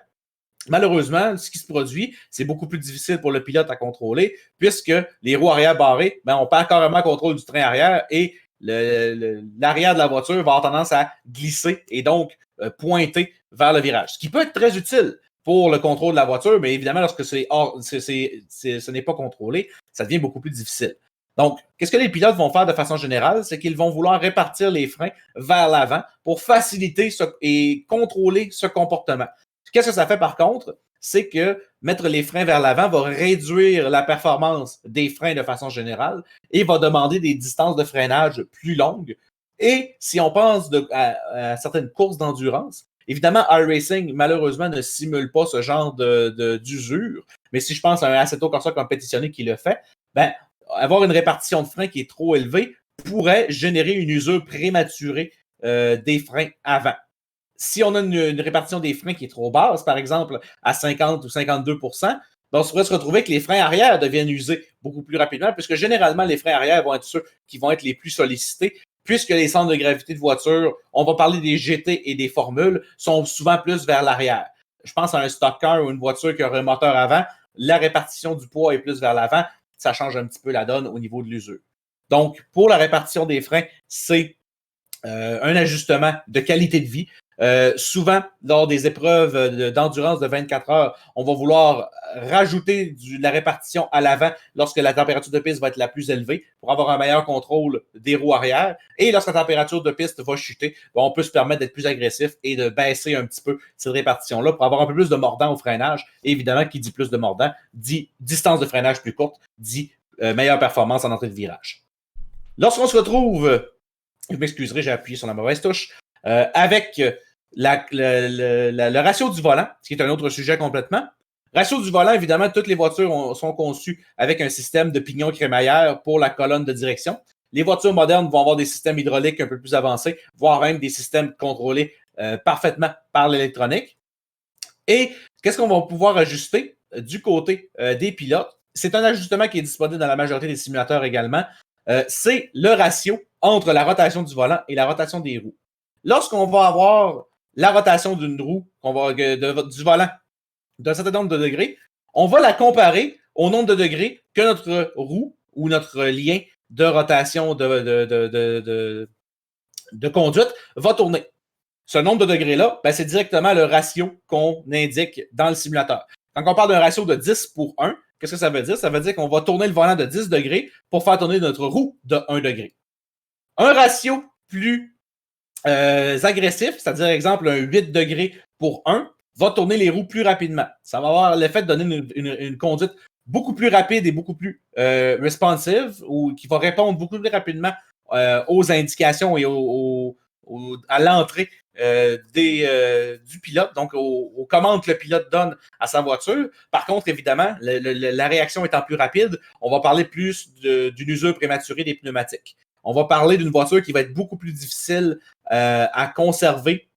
malheureusement, ce qui se produit, c'est beaucoup plus difficile pour le pilote à contrôler puisque les roues arrière barrées, on perd carrément le contrôle du train arrière et l'arrière de la voiture va avoir tendance à glisser et donc pointer vers le virage. Ce qui peut être très utile pour le contrôle de la voiture, mais évidemment, lorsque ce n'est pas contrôlé, ça devient beaucoup plus difficile. Donc, qu'est-ce que les pilotes vont faire de façon générale? C'est qu'ils vont vouloir répartir les freins vers l'avant pour faciliter et contrôler ce comportement. Qu'est-ce que ça fait par contre? C'est que mettre les freins vers l'avant va réduire la performance des freins de façon générale et va demander des distances de freinage plus longues. Et si on pense à certaines courses d'endurance, évidemment, iRacing, malheureusement, ne simule pas ce genre d'usure. Mais si je pense à un Assetto Corsa compétitionné qui le fait, avoir une répartition de freins qui est trop élevée pourrait générer une usure prématurée des freins avant. Si on a une répartition des freins qui est trop basse, par exemple à 50 ou 52%, on pourrait se retrouver que les freins arrière deviennent usés beaucoup plus rapidement, puisque généralement, les freins arrière vont être ceux qui vont être les plus sollicités, puisque les centres de gravité de voiture, on va parler des GT et des formules, sont souvent plus vers l'arrière. Je pense à un stock car ou une voiture qui a un moteur avant, la répartition du poids est plus vers l'avant, ça change un petit peu la donne au niveau de l'usure. Donc, pour la répartition des freins, c'est un ajustement de qualité de vie. Souvent, lors des épreuves d'endurance de 24 heures, on va vouloir rajouter de la répartition à l'avant lorsque la température de piste va être la plus élevée pour avoir un meilleur contrôle des roues arrière. Et lorsque la température de piste va chuter, on peut se permettre d'être plus agressif et de baisser un petit peu cette répartition-là pour avoir un peu plus de mordant au freinage. Et évidemment, qui dit plus de mordant, dit distance de freinage plus courte, dit meilleure performance en entrée de virage. Lorsqu'on se retrouve, je m'excuserai, j'ai appuyé sur la mauvaise touche, avec le ratio du volant, ce qui est un autre sujet complètement. Ratio du volant, évidemment, toutes les voitures sont conçues avec un système de pignon crémaillère pour la colonne de direction. Les voitures modernes vont avoir des systèmes hydrauliques un peu plus avancés, voire même des systèmes contrôlés parfaitement par l'électronique. Et qu'est-ce qu'on va pouvoir ajuster du côté des pilotes? C'est un ajustement qui est disponible dans la majorité des simulateurs également. C'est le ratio entre la rotation du volant et la rotation des roues. Lorsqu'on va avoir la rotation d'une roue, du volant d'un certain nombre de degrés, on va la comparer au nombre de degrés que notre roue ou notre lien de rotation de conduite va tourner. Ce nombre de degrés-là, c'est directement le ratio qu'on indique dans le simulateur. Quand on parle d'un ratio de 10 pour 1, qu'est-ce que ça veut dire? Ça veut dire qu'on va tourner le volant de 10 degrés pour faire tourner notre roue de 1 degré. Un ratio plus agressif, c'est-à-dire, exemple, un 8 degrés pour 1, va tourner les roues plus rapidement. Ça va avoir l'effet de donner une conduite beaucoup plus rapide et beaucoup plus responsive, ou qui va répondre beaucoup plus rapidement aux indications et à l'entrée du pilote, donc aux commandes que le pilote donne à sa voiture. Par contre, évidemment, la réaction étant plus rapide, on va parler plus d'une usure prématurée des pneumatiques. On va parler d'une voiture qui va être beaucoup plus difficile à conserver.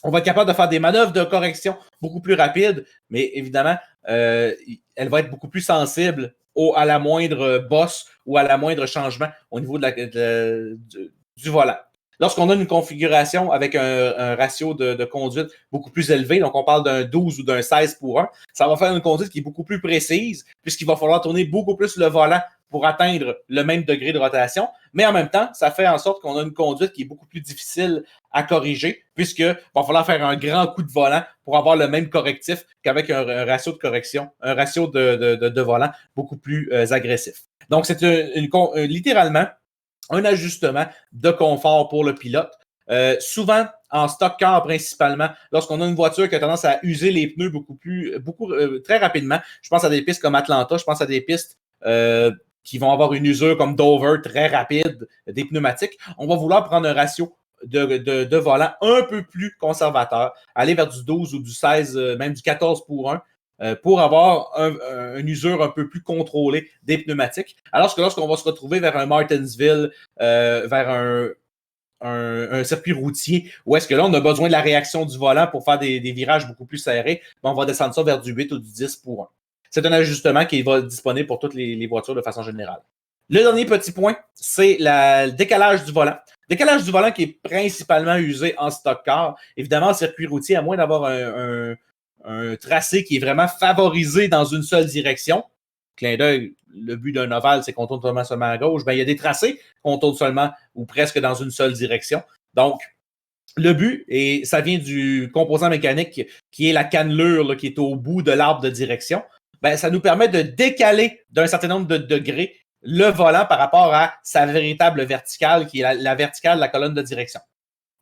On va être capable de faire des manœuvres de correction beaucoup plus rapides, mais évidemment, elle va être beaucoup plus sensible à la moindre bosse ou à la moindre changement au niveau du volant. Lorsqu'on a une configuration avec un ratio de conduite beaucoup plus élevé, donc on parle d'un 12 ou d'un 16 pour 1, ça va faire une conduite qui est beaucoup plus précise, puisqu'il va falloir tourner beaucoup plus le volant pour atteindre le même degré de rotation, mais en même temps, ça fait en sorte qu'on a une conduite qui est beaucoup plus difficile à corriger, puisqu'il va falloir faire un grand coup de volant pour avoir le même correctif qu'avec un ratio de correction, un ratio de volant beaucoup plus agressif. Donc, c'est littéralement un ajustement de confort pour le pilote. Souvent, en stock car principalement, lorsqu'on a une voiture qui a tendance à user les pneus très rapidement, je pense à des pistes comme Atlanta, je pense à des pistes qui vont avoir une usure comme Dover très rapide des pneumatiques, on va vouloir prendre un ratio de volants un peu plus conservateurs, aller vers du 12 ou du 16, même du 14 pour 1, pour avoir une usure un peu plus contrôlée des pneumatiques. Alors que lorsqu'on va se retrouver vers un Martinsville, vers un circuit routier, où est-ce que là, on a besoin de la réaction du volant pour faire des virages beaucoup plus serrés, on va descendre ça vers du 8 ou du 10 pour 1. C'est un ajustement qui va être disponible pour toutes les voitures de façon générale. Le dernier petit point, c'est le décalage du volant. Décalage du volant qui est principalement usé en stock car. Évidemment, en circuit routier, à moins d'avoir un tracé qui est vraiment favorisé dans une seule direction. Clin d'œil, le but d'un ovale, c'est qu'on tourne seulement à gauche. Ben, il y a des tracés qu'on tourne seulement ou presque dans une seule direction. Donc, le but, et ça vient du composant mécanique qui est la cannelure là, qui est au bout de l'arbre de direction, ben, ça nous permet de décaler d'un certain nombre de degrés le volant par rapport à sa véritable verticale, qui est la verticale de la colonne de direction.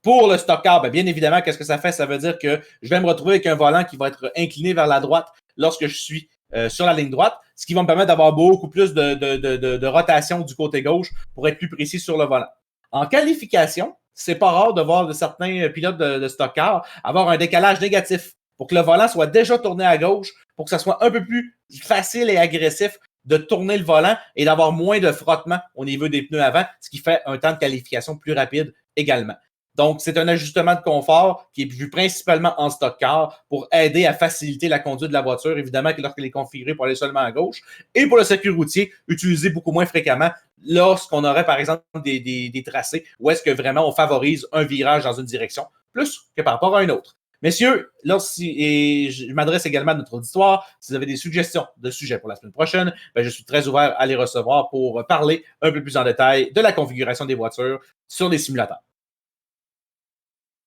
Pour le stock car, bien évidemment, qu'est-ce que ça fait? Ça veut dire que je vais me retrouver avec un volant qui va être incliné vers la droite lorsque je suis sur la ligne droite, ce qui va me permettre d'avoir beaucoup plus de rotation du côté gauche pour être plus précis sur le volant. En qualification, c'est pas rare de voir de certains pilotes de stock car avoir un décalage négatif pour que le volant soit déjà tourné à gauche, pour que ça soit un peu plus facile et agressif de tourner le volant et d'avoir moins de frottement au niveau des pneus avant, ce qui fait un temps de qualification plus rapide également. Donc, c'est un ajustement de confort qui est vu principalement en stock car pour aider à faciliter la conduite de la voiture, évidemment que lorsqu'elle est configurée pour aller seulement à gauche. Et pour le circuit routier, utilisé beaucoup moins fréquemment lorsqu'on aurait, par exemple, des tracés où est-ce que vraiment on favorise un virage dans une direction plus que par rapport à une autre. Messieurs, et je m'adresse également à notre auditoire, si vous avez des suggestions de sujets pour la semaine prochaine, je suis très ouvert à les recevoir pour parler un peu plus en détail de la configuration des voitures sur les simulateurs.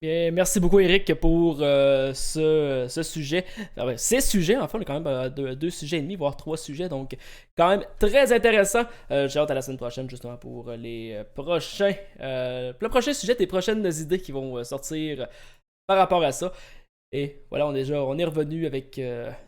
Bien, merci beaucoup Eric pour ce sujet. Ces sujets, enfin, on a quand même deux sujets et demi, voire 3 sujets, donc quand même très intéressant. J'ai hâte à la semaine prochaine justement pour le prochain sujet, des prochaines idées qui vont sortir par rapport à ça. Et voilà, on est revenu avec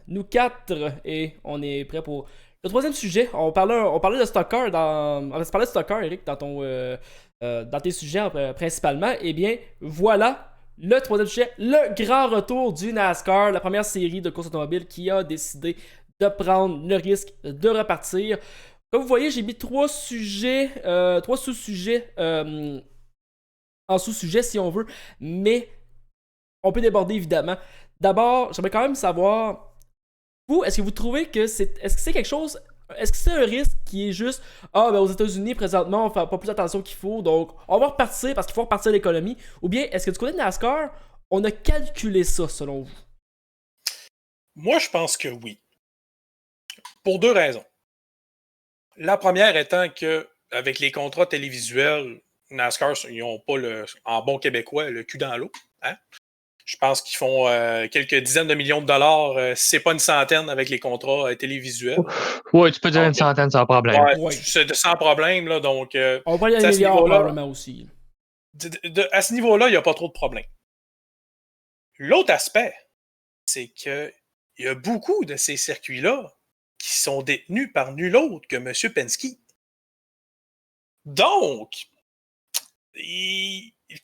nous 4 et on est prêt pour le 3e sujet. On parlait de stock car on parlait de stock car, Eric, dans tes sujets principalement. Eh bien, voilà le 3e sujet, le grand retour du NASCAR, la première série de courses automobiles qui a décidé de prendre le risque de repartir. Comme vous voyez, j'ai mis 3 sujets, 3 sous-sujets en sous-sujet si on veut, mais on peut déborder évidemment. D'abord, j'aimerais quand même savoir, vous, est-ce que vous trouvez que est-ce que c'est quelque chose, est-ce que c'est un risque qui est juste, aux États-Unis présentement, on fait pas plus attention qu'il faut, donc on va repartir parce qu'il faut repartir l'économie, ou bien est-ce que du côté de NASCAR, on a calculé ça selon vous? Moi, je pense que oui. Pour 2 raisons. La première étant que, avec les contrats télévisuels, NASCAR, ils n'ont pas en bon québécois, le cul dans l'eau. Hein? Je pense qu'ils font quelques dizaines de millions de dollars, si c'est pas une centaine avec les contrats télévisuels. Oui, tu peux dire une centaine sans problème. Ouais. C'est sans problème, là, donc... on va y aller à milliards probablement aussi. À ce niveau-là, il n'y a pas trop de problème. L'autre aspect, c'est qu'il y a beaucoup de ces circuits-là qui sont détenus par nul autre que M. Penske. Donc,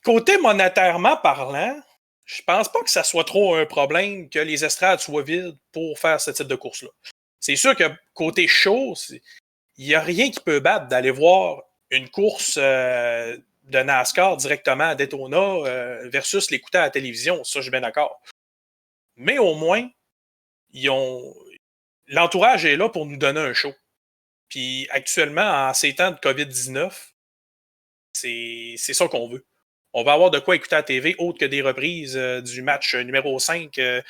côté monétairement parlant, je pense pas que ça soit trop un problème que les estrades soient vides pour faire ce type de course-là. C'est sûr que côté show, il n'y a rien qui peut battre d'aller voir une course de NASCAR directement à Daytona versus l'écouter à la télévision. Ça, je suis bien d'accord. Mais au moins, l'entourage est là pour nous donner un show. Puis actuellement, en ces temps de COVID-19, c'est ça qu'on veut. On va avoir de quoi écouter à la TV autre que des reprises du match numéro 5 de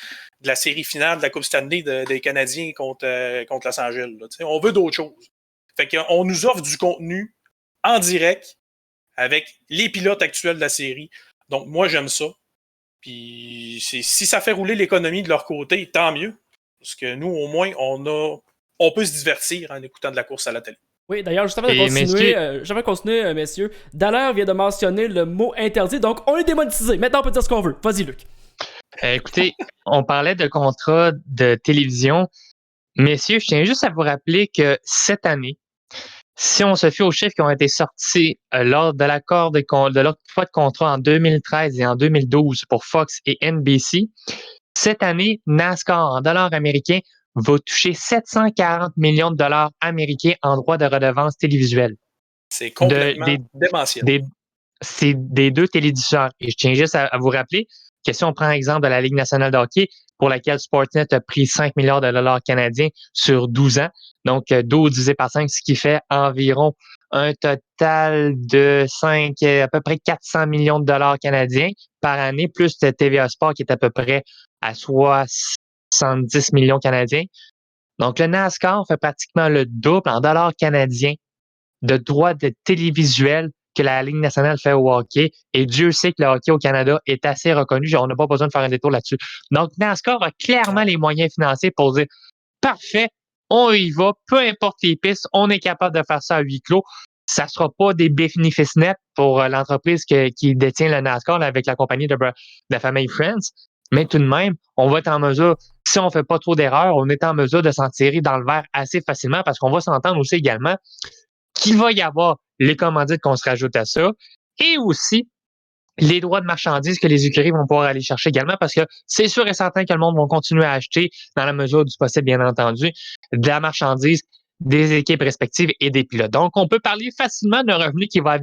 la série finale de la Coupe Stanley des Canadiens contre Los Angeles. Là, on veut d'autres choses. Fait qu'on nous offre du contenu en direct avec les pilotes actuels de la série. Donc, moi, j'aime ça. Puis, si ça fait rouler l'économie de leur côté, tant mieux. Parce que nous, au moins, on peut se divertir en écoutant de la course à la télé. Oui, d'ailleurs, juste avant de continuer, messieurs, Dallaire vient de mentionner le mot interdit, donc on est démonétisé. Maintenant, on peut dire ce qu'on veut. Vas-y, Luc. Écoutez, on parlait de contrat de télévision. Messieurs, je tiens juste à vous rappeler que cette année, Si on se fie aux chiffres qui ont été sortis lors de l'accord de l'octroi de contrat en 2013 et en 2012 pour Fox et NBC, cette année, NASCAR en dollars américains va toucher 740 millions de dollars américains en droits de redevance télévisuelle. C'est complètement démentiel. C'est des deux télédiffuseurs. Et je tiens juste à vous rappeler que si on prend l'exemple de la Ligue nationale de hockey, pour laquelle Sportsnet a pris 5 milliards de dollars canadiens sur 12 ans, donc 12 divisé par 5, ce qui fait environ un total de à peu près 400 millions de dollars canadiens par année, plus le TVA Sport qui est à peu près à 70 millions canadiens. Donc, le NASCAR fait pratiquement le double en dollars canadiens de droits de télévisuels que la Ligue nationale fait au hockey. Et Dieu sait que le hockey au Canada est assez reconnu. On n'a pas besoin de faire un détour là-dessus. Donc, NASCAR a clairement les moyens financiers pour dire parfait, on y va, peu importe les pistes, on est capable de faire ça à huis clos. Ça ne sera pas des bénéfices nets pour l'entreprise qui détient le NASCAR avec la compagnie de la famille Friends. Mais tout de même, on va être en mesure, si on ne fait pas trop d'erreurs, on est en mesure de s'en tirer dans le verre assez facilement parce qu'on va s'entendre aussi également qu'il va y avoir les commandites qu'on se rajoute à ça et aussi les droits de marchandises que les écuries vont pouvoir aller chercher également parce que c'est sûr et certain que le monde va continuer à acheter dans la mesure du possible, bien entendu, de la marchandise des équipes respectives et des pilotes. Donc, on peut parler facilement d'un revenu qui va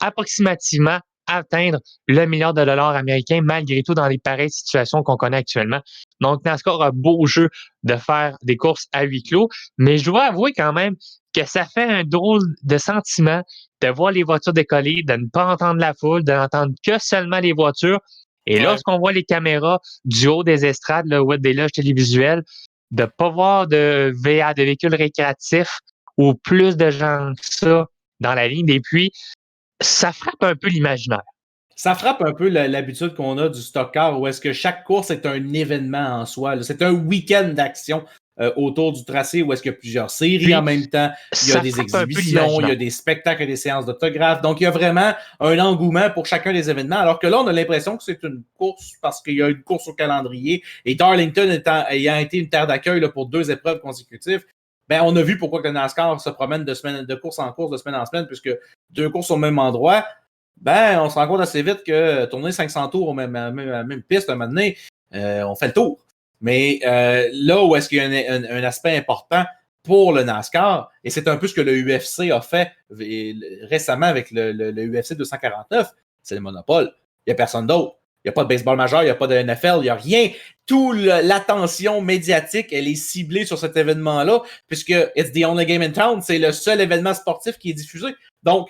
approximativement atteindre le milliard de dollars américains malgré tout dans les pareilles situations qu'on connaît actuellement. Donc, NASCAR a beau jeu de faire des courses à huis clos, mais je dois avouer quand même que ça fait un drôle de sentiment de voir les voitures décoller, de ne pas entendre la foule, de n'entendre que seulement les voitures. Et lorsqu'on voit les caméras du haut des estrades, là, ou des loges télévisuelles, de ne pas voir de VA, de véhicules récréatifs ou plus de gens que ça dans la ligne. Et puis, ça frappe un peu l'imaginaire. Ça frappe un peu l'habitude qu'on a du stock car où est-ce que chaque course est un événement en soi. C'est un week-end d'action autour du tracé où est-ce qu'il y a plusieurs séries Puis, en même temps. Il y a des exhibitions, il y a des spectacles et des séances d'autographes. Donc, il y a vraiment un engouement pour chacun des événements. Alors que là, on a l'impression que c'est une course parce qu'il y a une course au calendrier. Et Darlington ayant été une terre d'accueil là, pour 2 épreuves consécutives, ben, on a vu pourquoi que le NASCAR se promène de course en course, de semaine en semaine, puisque 2 courses au même endroit. Ben, on se rend compte assez vite que tourner 500 tours à la même piste, un moment donné, on fait le tour. Mais là où est-ce qu'il y a un aspect important pour le NASCAR, et c'est un peu ce que le UFC a fait récemment avec le UFC 249, c'est le monopole. Il n'y a personne d'autre. Il n'y a pas de baseball majeur, il n'y a pas de NFL, il n'y a rien. Toute l'attention médiatique, elle est ciblée sur cet événement-là, puisque it's the only game in town, c'est le seul événement sportif qui est diffusé. Donc,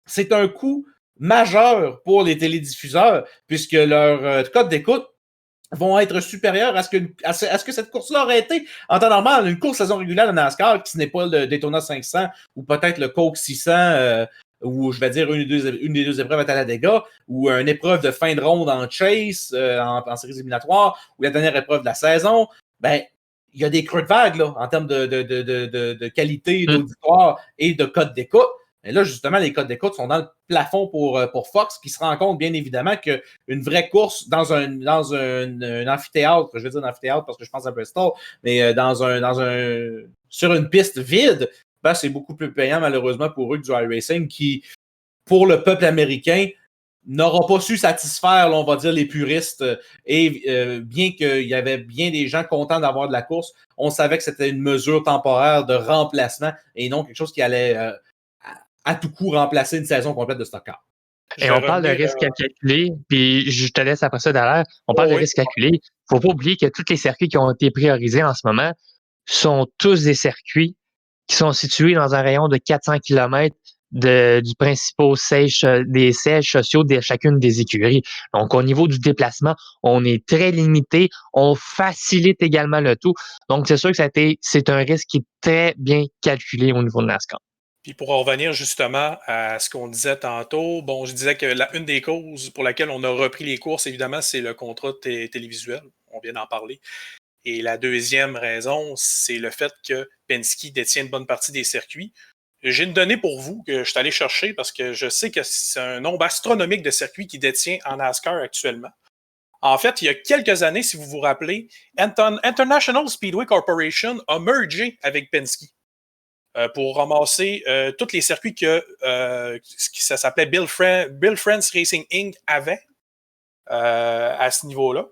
c'est un coût majeur pour les télédiffuseurs, puisque leurs codes d'écoute vont être supérieurs à ce que cette course-là aurait été en temps normal. Une course saison régulière de NASCAR, qui n'est pas le Daytona 500 ou peut-être le Coke 600, ou je vais dire une des deux épreuves à Talladega, ou une épreuve de fin de ronde en chase, en séries éliminatoires, ou la dernière épreuve de la saison, ben, il y a des creux de vague là, en termes de qualité d'auditoire et de code d'écoute. Et là, justement, les codes d'écoute sont dans le plafond pour Fox, qui se rend compte, bien évidemment, qu'une vraie course dans un amphithéâtre, je vais dire un amphithéâtre parce que je pense à Bristol, mais sur une piste vide, ben, c'est beaucoup plus payant, malheureusement, pour eux que du iRacing, qui, pour le peuple américain, n'aura pas su satisfaire, là, on va dire, les puristes. Et bien qu'il y avait bien des gens contents d'avoir de la course, on savait que c'était une mesure temporaire de remplacement et non quelque chose qui allait à tout coup remplacer une saison complète de stock car. Et on parle de risque à calculer, puis je te laisse après ça derrière. On parle de risque calculé. Il ne faut pas oublier que tous les circuits qui ont été priorisés en ce moment sont tous des circuits qui sont situés dans un rayon de 400 km du principal des sièges sociaux de chacune des écuries. Donc, au niveau du déplacement, on est très limité. On facilite également le tout. Donc, c'est sûr que c'est un risque qui est très bien calculé au niveau de NASCAR. Puis pour en revenir justement à ce qu'on disait tantôt, bon, je disais que une des causes pour laquelle on a repris les courses, évidemment, c'est le contrat télévisuel. On vient d'en parler. Et la deuxième raison, c'est le fait que Penske détient une bonne partie des circuits. J'ai une donnée pour vous que je suis allé chercher parce que je sais que c'est un nombre astronomique de circuits qui détient en NASCAR actuellement. En fait, il y a quelques années, si vous vous rappelez, International Speedway Corporation a mergé avec Penske. pour ramasser tous les circuits que ça s'appelait Bill Friends Racing Inc. avait à ce niveau-là.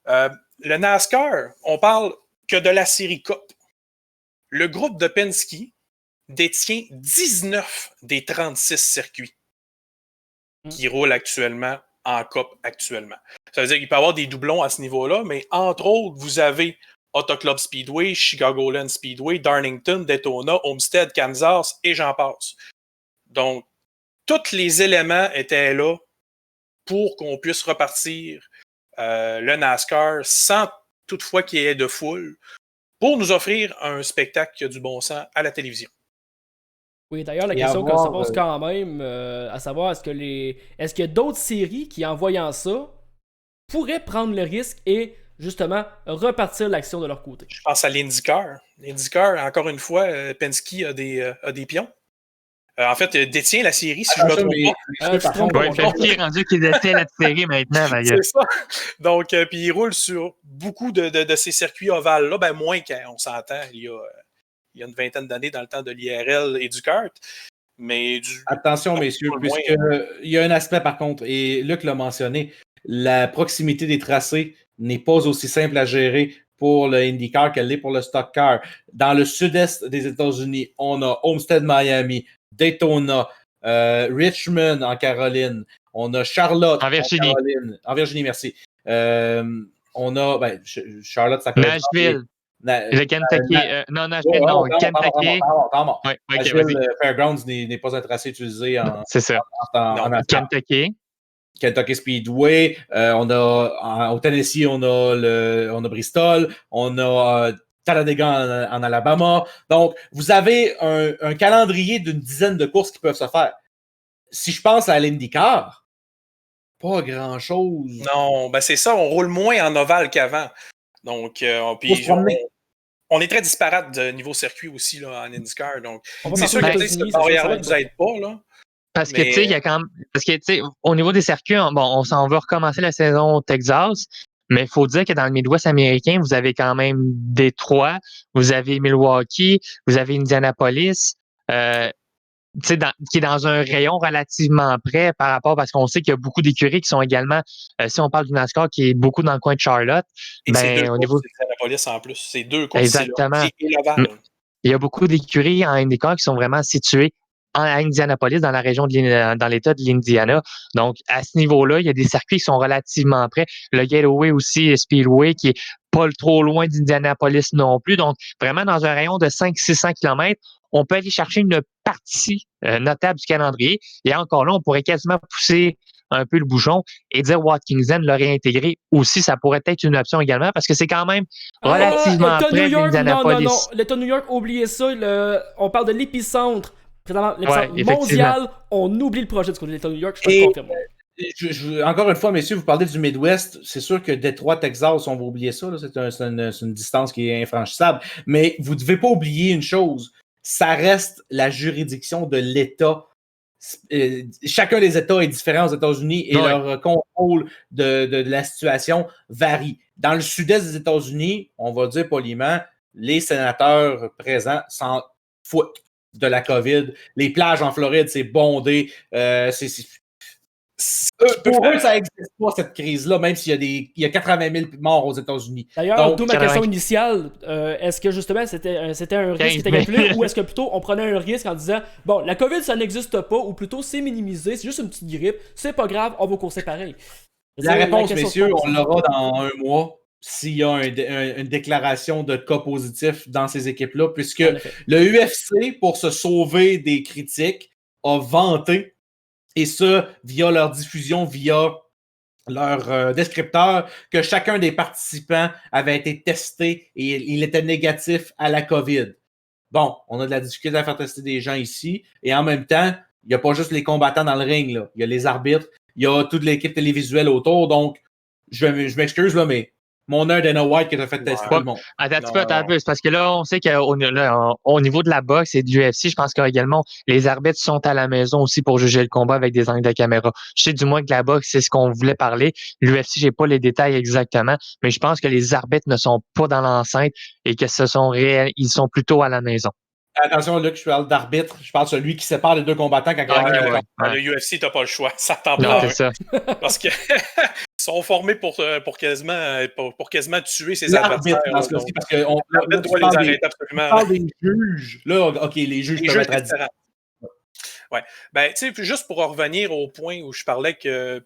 Le NASCAR, on parle que de la série Cup. Le groupe de Penske détient 19 des 36 circuits qui roulent actuellement en Cup actuellement. Ça veut dire qu'il peut y avoir des doublons à ce niveau-là, mais entre autres, vous avez Auto Club Speedway, Chicagoland Speedway, Darlington, Daytona, Homestead, Kansas, et j'en passe. Donc, tous les éléments étaient là pour qu'on puisse repartir le NASCAR sans toutefois qu'il y ait de foule pour nous offrir un spectacle qui a du bon sens à la télévision. Oui, d'ailleurs, la question qu'on se pose quand même, à savoir, est-ce qu'il y a d'autres séries qui, en voyant ça, pourraient prendre le risque et justement repartir l'action de leur côté? Je pense à l'IndyCar. L'IndyCar, encore une fois, Penske a des pions. En fait, détient la série, si je me trompe pas. Penske est rendu qu'il détient la série maintenant. C'est ça. Donc, puis il roule sur beaucoup de ces circuits ovales-là, ben moins qu'on s'entend il y a une vingtaine d'années dans le temps de l'IRL et du kart. Mais attention, messieurs, puisqu'il y a un aspect par contre, et Luc l'a mentionné, la proximité des tracés n'est pas aussi simple à gérer pour le IndyCar qu'elle l'est pour le Stock Car. Dans le sud-est des États-Unis, on a Homestead, Miami, Daytona, Richmond en Caroline, on a Charlotte en Caroline. En Virginie, merci. On a Charlotte, ça connaît. Nashville. Le Kentucky. Non, Nashville, non. Kentucky. Nashville Fairgrounds n'est pas un tracé utilisé c'est ça. En Kentucky. Kentucky Speedway. Au Tennessee, on a Bristol. On a Talladega en Alabama. Donc, vous avez un calendrier d'une dizaine de courses qui peuvent se faire. Si je pense à l'IndyCar, pas grand-chose. Non, ben c'est ça. On roule moins en ovale qu'avant. Donc, on est très disparate de niveau circuit aussi là, en IndyCar. Donc, c'est sûr que cette barrière-là ne nous aide pas. Là. Parce que, tu sais, il y a quand même. Parce que, tu sais, au niveau des circuits, on s'en va recommencer la saison au Texas, mais il faut dire que dans le Midwest américain, vous avez quand même Détroit, vous avez Milwaukee, vous avez Indianapolis, qui est dans un rayon relativement près par rapport, parce qu'on sait qu'il y a beaucoup d'écuries qui sont également, si on parle du NASCAR, qui est beaucoup dans le coin de Charlotte. Et c'est au niveau d'Indianapolis en plus. C'est deux courses. Exactement. Il y a beaucoup d'écuries en IndyCar qui sont vraiment situées à Indianapolis, dans la région dans l'État de l'Indiana. Donc, à ce niveau-là, il y a des circuits qui sont relativement près. Le Gateway aussi, Speedway, qui est pas trop loin d'Indianapolis non plus. Donc, vraiment, dans un rayon de 500-600 km, on peut aller chercher une partie notable du calendrier. Et encore là, on pourrait quasiment pousser un peu le bouchon et dire Watkins Glen le réintégrer aussi, ça pourrait être une option également parce que c'est quand même relativement près d'Indianapolis. Non, l'État de New York, oubliez ça. On parle de l'épicentre. Présentement, l'épicentre mondial, on oublie le projet du côté de l'État de New York, je peux le confirmer. Encore une fois, messieurs, vous parlez du Midwest. C'est sûr que Détroit, Texas, on va oublier ça. Là, c'est une distance qui est infranchissable. Mais vous ne devez pas oublier une chose. Ça reste la juridiction de l'État. Chacun des États est différent aux États-Unis et leur contrôle de la situation varie. Dans le sud-est des États-Unis, on va dire poliment, les sénateurs présents s'en foutent de la COVID. Les plages en Floride, c'est bondé. Pour eux, ça n'existe pas, cette crise-là, même s'il y a 80 000 morts aux États-Unis. D'ailleurs, d'où ma question initiale, est-ce que justement c'était un risque qui était calculé ou est-ce que plutôt on prenait un risque en disant bon, la COVID, ça n'existe pas ou plutôt c'est minimisé, c'est juste une petite grippe, c'est pas grave, on va courser pareil. La réponse, messieurs, on l'aura dans un mois s'il y a une déclaration de cas positif dans ces équipes-là, puisque le UFC, pour se sauver des critiques, a vanté, et ça via leur diffusion, via leur descripteur, que chacun des participants avait été testé et il était négatif à la COVID. Bon, on a de la difficulté à faire tester des gens ici, et en même temps, il n'y a pas juste les combattants dans le ring, là. Il y a les arbitres, il y a toute l'équipe télévisuelle autour, donc je m'excuse, là, mais mon heure Dana White qui t'a fait tester tout le monde. Attends un peu, c'est parce que là, on sait qu'au niveau de la boxe et du UFC, je pense qu'également, les arbitres sont à la maison aussi pour juger le combat avec des angles de caméra. Je sais du moins que la boxe, c'est ce qu'on voulait parler. L'UFC, j'ai pas les détails exactement, mais je pense que les arbitres ne sont pas dans l'enceinte et que ils sont plutôt à la maison. Attention, Luc, je parle d'arbitre. Je parle de celui qui sépare les deux combattants quand il arrive ouais. Le UFC, t'as pas le choix. Ça t'en Non, prend c'est un. ça. Parce qu'ils sont formés pour quasiment tuer ses l'arbitre adversaires. dans Là, ce cas-ci, donc, parce que là, l'arbitre tu doit les parles arrêter tu absolument. parles des juges. Là, OK, les juges Les peuvent juges, être c'est radicaux. différent. Ouais. Ben, tu sais, puis juste pour en revenir au point où je parlais que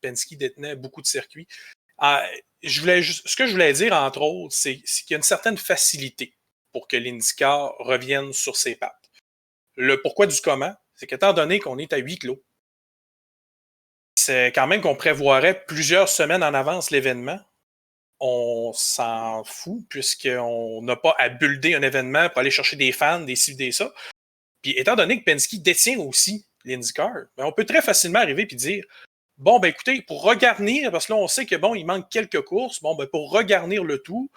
Penske détenait beaucoup de circuits, ce que je voulais dire, entre autres, c'est qu'il y a une certaine facilité pour que l'IndyCar revienne sur ses pattes. Le pourquoi du comment, c'est qu'étant donné qu'on est à huis clos, c'est quand même qu'on prévoirait plusieurs semaines en avance l'événement. On s'en fout puisqu'on n'a pas à builder un événement pour aller chercher des fans, des ci, des ça. Puis étant donné que Penske détient aussi l'IndyCar, ben on peut très facilement arriver et dire bon, ben écoutez, pour regarnir, parce que là, on sait que bon, il manque quelques courses, bon, ben pour regarnir le tout,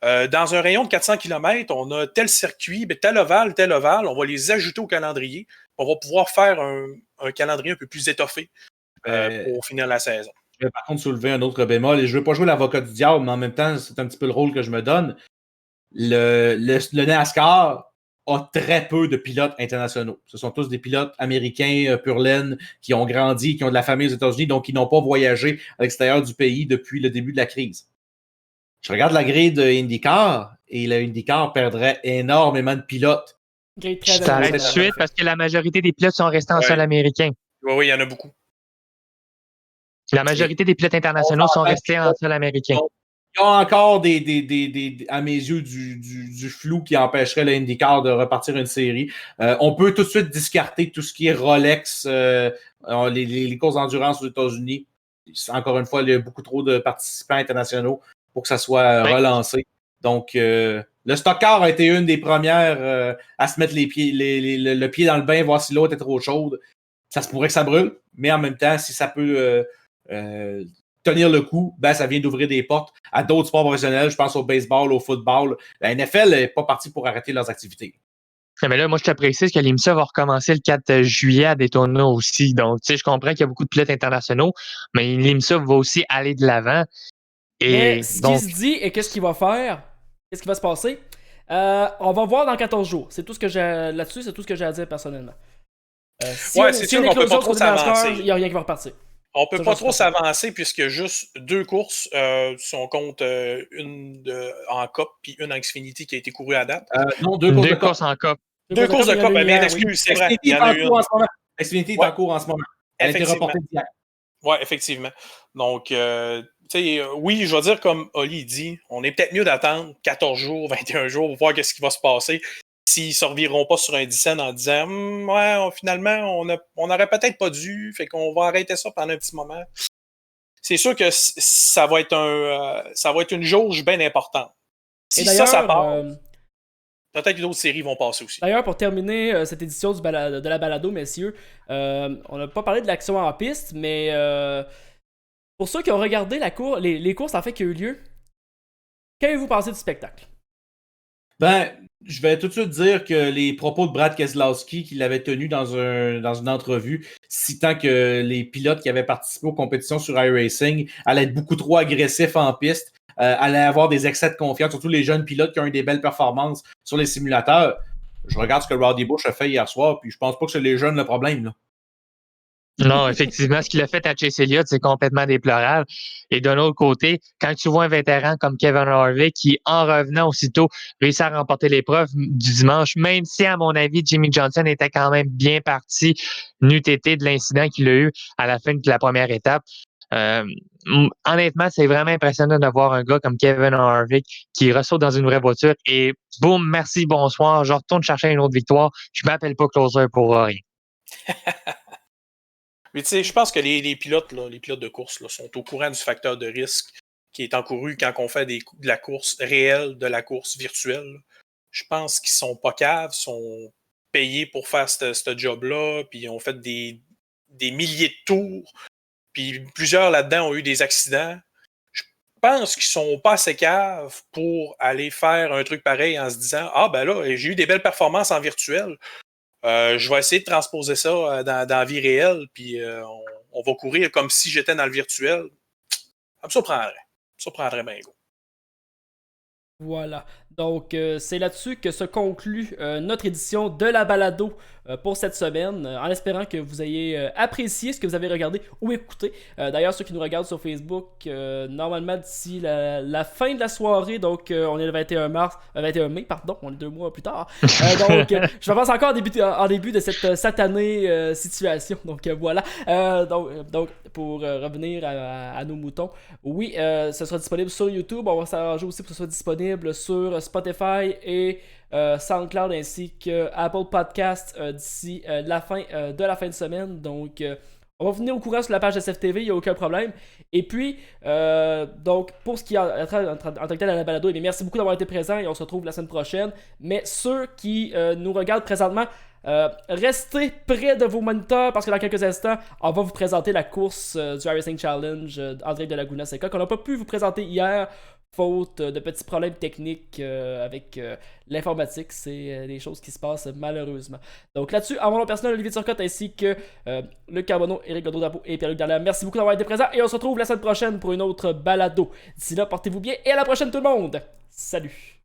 dans un rayon de 400 km, on a tel circuit, ben, tel ovale, on va les ajouter au calendrier. On va pouvoir faire un calendrier un peu plus étoffé pour finir la saison. Je vais par contre soulever un autre bémol, et je ne veux pas jouer l'avocat du diable, mais en même temps, c'est un petit peu le rôle que je me donne. Le NASCAR a très peu de pilotes internationaux. Ce sont tous des pilotes américains pur laine qui ont grandi, qui ont de la famille aux États-Unis, donc qui n'ont pas voyagé à l'extérieur du pays depuis le début de la crise. Je regarde la grille de IndyCar et le IndyCar perdrait énormément de pilotes. Je t'arrête tout de suite parce que la majorité des pilotes sont restés en sol américain. Oui, il y en a beaucoup. La majorité des pilotes internationaux sont restés en sol américain. Il y a encore à mes yeux du flou qui empêcherait le IndyCar de repartir une série. On peut tout de suite discarter tout ce qui est Rolex, les courses d'endurance aux États-Unis. Encore une fois, il y a beaucoup trop de participants internationaux pour que ça soit relancé. Donc, le stock car a été une des premières à se mettre le pied dans le bain, voir si l'autre est trop chaude. Ça se pourrait que ça brûle, mais en même temps, si ça peut tenir le coup, ben, ça vient d'ouvrir des portes à d'autres sports professionnels. Je pense au baseball, au football. La NFL n'est pas partie pour arrêter leurs activités. Mais là, moi, je te précise que l'IMSA va recommencer le 4 juillet à Daytona aussi. Donc, tu sais, je comprends qu'il y a beaucoup de pilotes internationaux, mais l'IMSA va aussi aller de l'avant. Mais ce qui se dit et qu'est-ce qu'il va faire, qu'est-ce qui va se passer, on va voir dans 14 jours. C'est tout ce que j'ai là-dessus, c'est tout ce que j'ai à dire personnellement. C'est sûr qu'on peut pas trop s'avancer. Il n'y a rien qui va repartir. On peut pas trop s'avancer puisque y a juste 2 courses, si on compte une en Cup puis une en Xfinity qui a été courue à date. Non, 2 courses en Cup. 2 courses de Cup, mais excuse, c'est vrai. Il y en a une. Xfinity est en cours en ce moment. Elle a été reportée d'hier. Oui, effectivement. Donc, tu sais, oui, je vais dire comme Oli dit, on est peut-être mieux d'attendre 14 jours, 21 jours pour voir ce qui va se passer. S'ils ne se reviront pas sur un 10 cents en disant finalement, on n'aurait peut-être pas dû, fait qu'on va arrêter ça pendant un petit moment. C'est sûr que ça va être une jauge bien importante. Si ça passe, peut-être que d'autres séries vont passer aussi. D'ailleurs, pour terminer cette édition de la balado, messieurs, on n'a pas parlé de l'action en piste, mais pour ceux qui ont regardé les courses en fait qui ont eu lieu, qu'avez-vous pensé du spectacle? Ben, je vais tout de suite dire que les propos de Brad Keselowski qu'il avait tenus dans une entrevue, citant que les pilotes qui avaient participé aux compétitions sur iRacing allaient être beaucoup trop agressifs en piste, allaient avoir des excès de confiance, surtout les jeunes pilotes qui ont eu des belles performances sur les simulateurs. Je regarde ce que Rowdy Bush a fait hier soir, puis je pense pas que c'est les jeunes le problème, là. Non, effectivement, ce qu'il a fait à Chase Elliott, c'est complètement déplorable. Et d'un autre côté, quand tu vois un vétéran comme Kevin Harvick qui, en revenant aussitôt, réussit à remporter l'épreuve du dimanche, même si, à mon avis, Jimmy Johnson était quand même bien parti, n'eût été de l'incident qu'il a eu à la fin de la première étape. Honnêtement, c'est vraiment impressionnant de voir un gars comme Kevin Harvick qui ressaute dans une vraie voiture et boum, merci, bonsoir, je retourne chercher une autre victoire. Je m'appelle pas closer pour rien. Mais tu sais, je pense que les pilotes, là, les pilotes de course là, sont au courant du facteur de risque qui est encouru quand on fait de la course réelle, de la course virtuelle. Je pense qu'ils sont pas caves, sont payés pour faire ce job-là, puis ils ont fait des milliers de tours, puis plusieurs là-dedans ont eu des accidents. Je pense qu'ils sont pas assez caves pour aller faire un truc pareil en se disant « Ah ben là, j'ai eu des belles performances en virtuel. Je vais essayer de transposer ça dans la vie réelle, puis on va courir comme si j'étais dans le virtuel. » Ça me surprendrait. Ça me surprendrait bien gros. Voilà. Donc, c'est là-dessus que se conclut notre édition de la balado pour cette semaine, en espérant que vous ayez apprécié ce que vous avez regardé ou écouté. D'ailleurs, ceux qui nous regardent sur Facebook, normalement d'ici la fin de la soirée, donc on est le 21 mai, pardon, on est 2 mois plus tard. Donc, je pense encore en début de cette satanée situation. Donc, voilà. Donc, pour revenir à nos moutons, oui, ce sera disponible sur YouTube. On va s'arranger aussi pour que ce soit disponible sur Spotify et SoundCloud ainsi que Apple Podcast d'ici la fin de semaine. Donc, on va venir au courant sur la page de SFTV, il n'y a aucun problème. Et puis, donc, pour ce qui est en tant que tel à la balado, merci beaucoup d'avoir été présent et on se retrouve la semaine prochaine. Mais ceux qui nous regardent présentement, restez près de vos moniteurs parce que dans quelques instants, on va vous présenter la course du iRacing Challenge André de Laguna Seca qu'on n'a pas pu vous présenter hier. Faute de petits problèmes techniques avec l'informatique, c'est des choses qui se passent malheureusement. Donc là-dessus, à mon nom personnel, Olivier Turcotte ainsi que Luc Carbonneau, Éric Godreau-Drapeau et Pierre-Luc Dallaire. Merci beaucoup d'avoir été présents et on se retrouve la semaine prochaine pour une autre balado. D'ici là, portez-vous bien et à la prochaine tout le monde. Salut!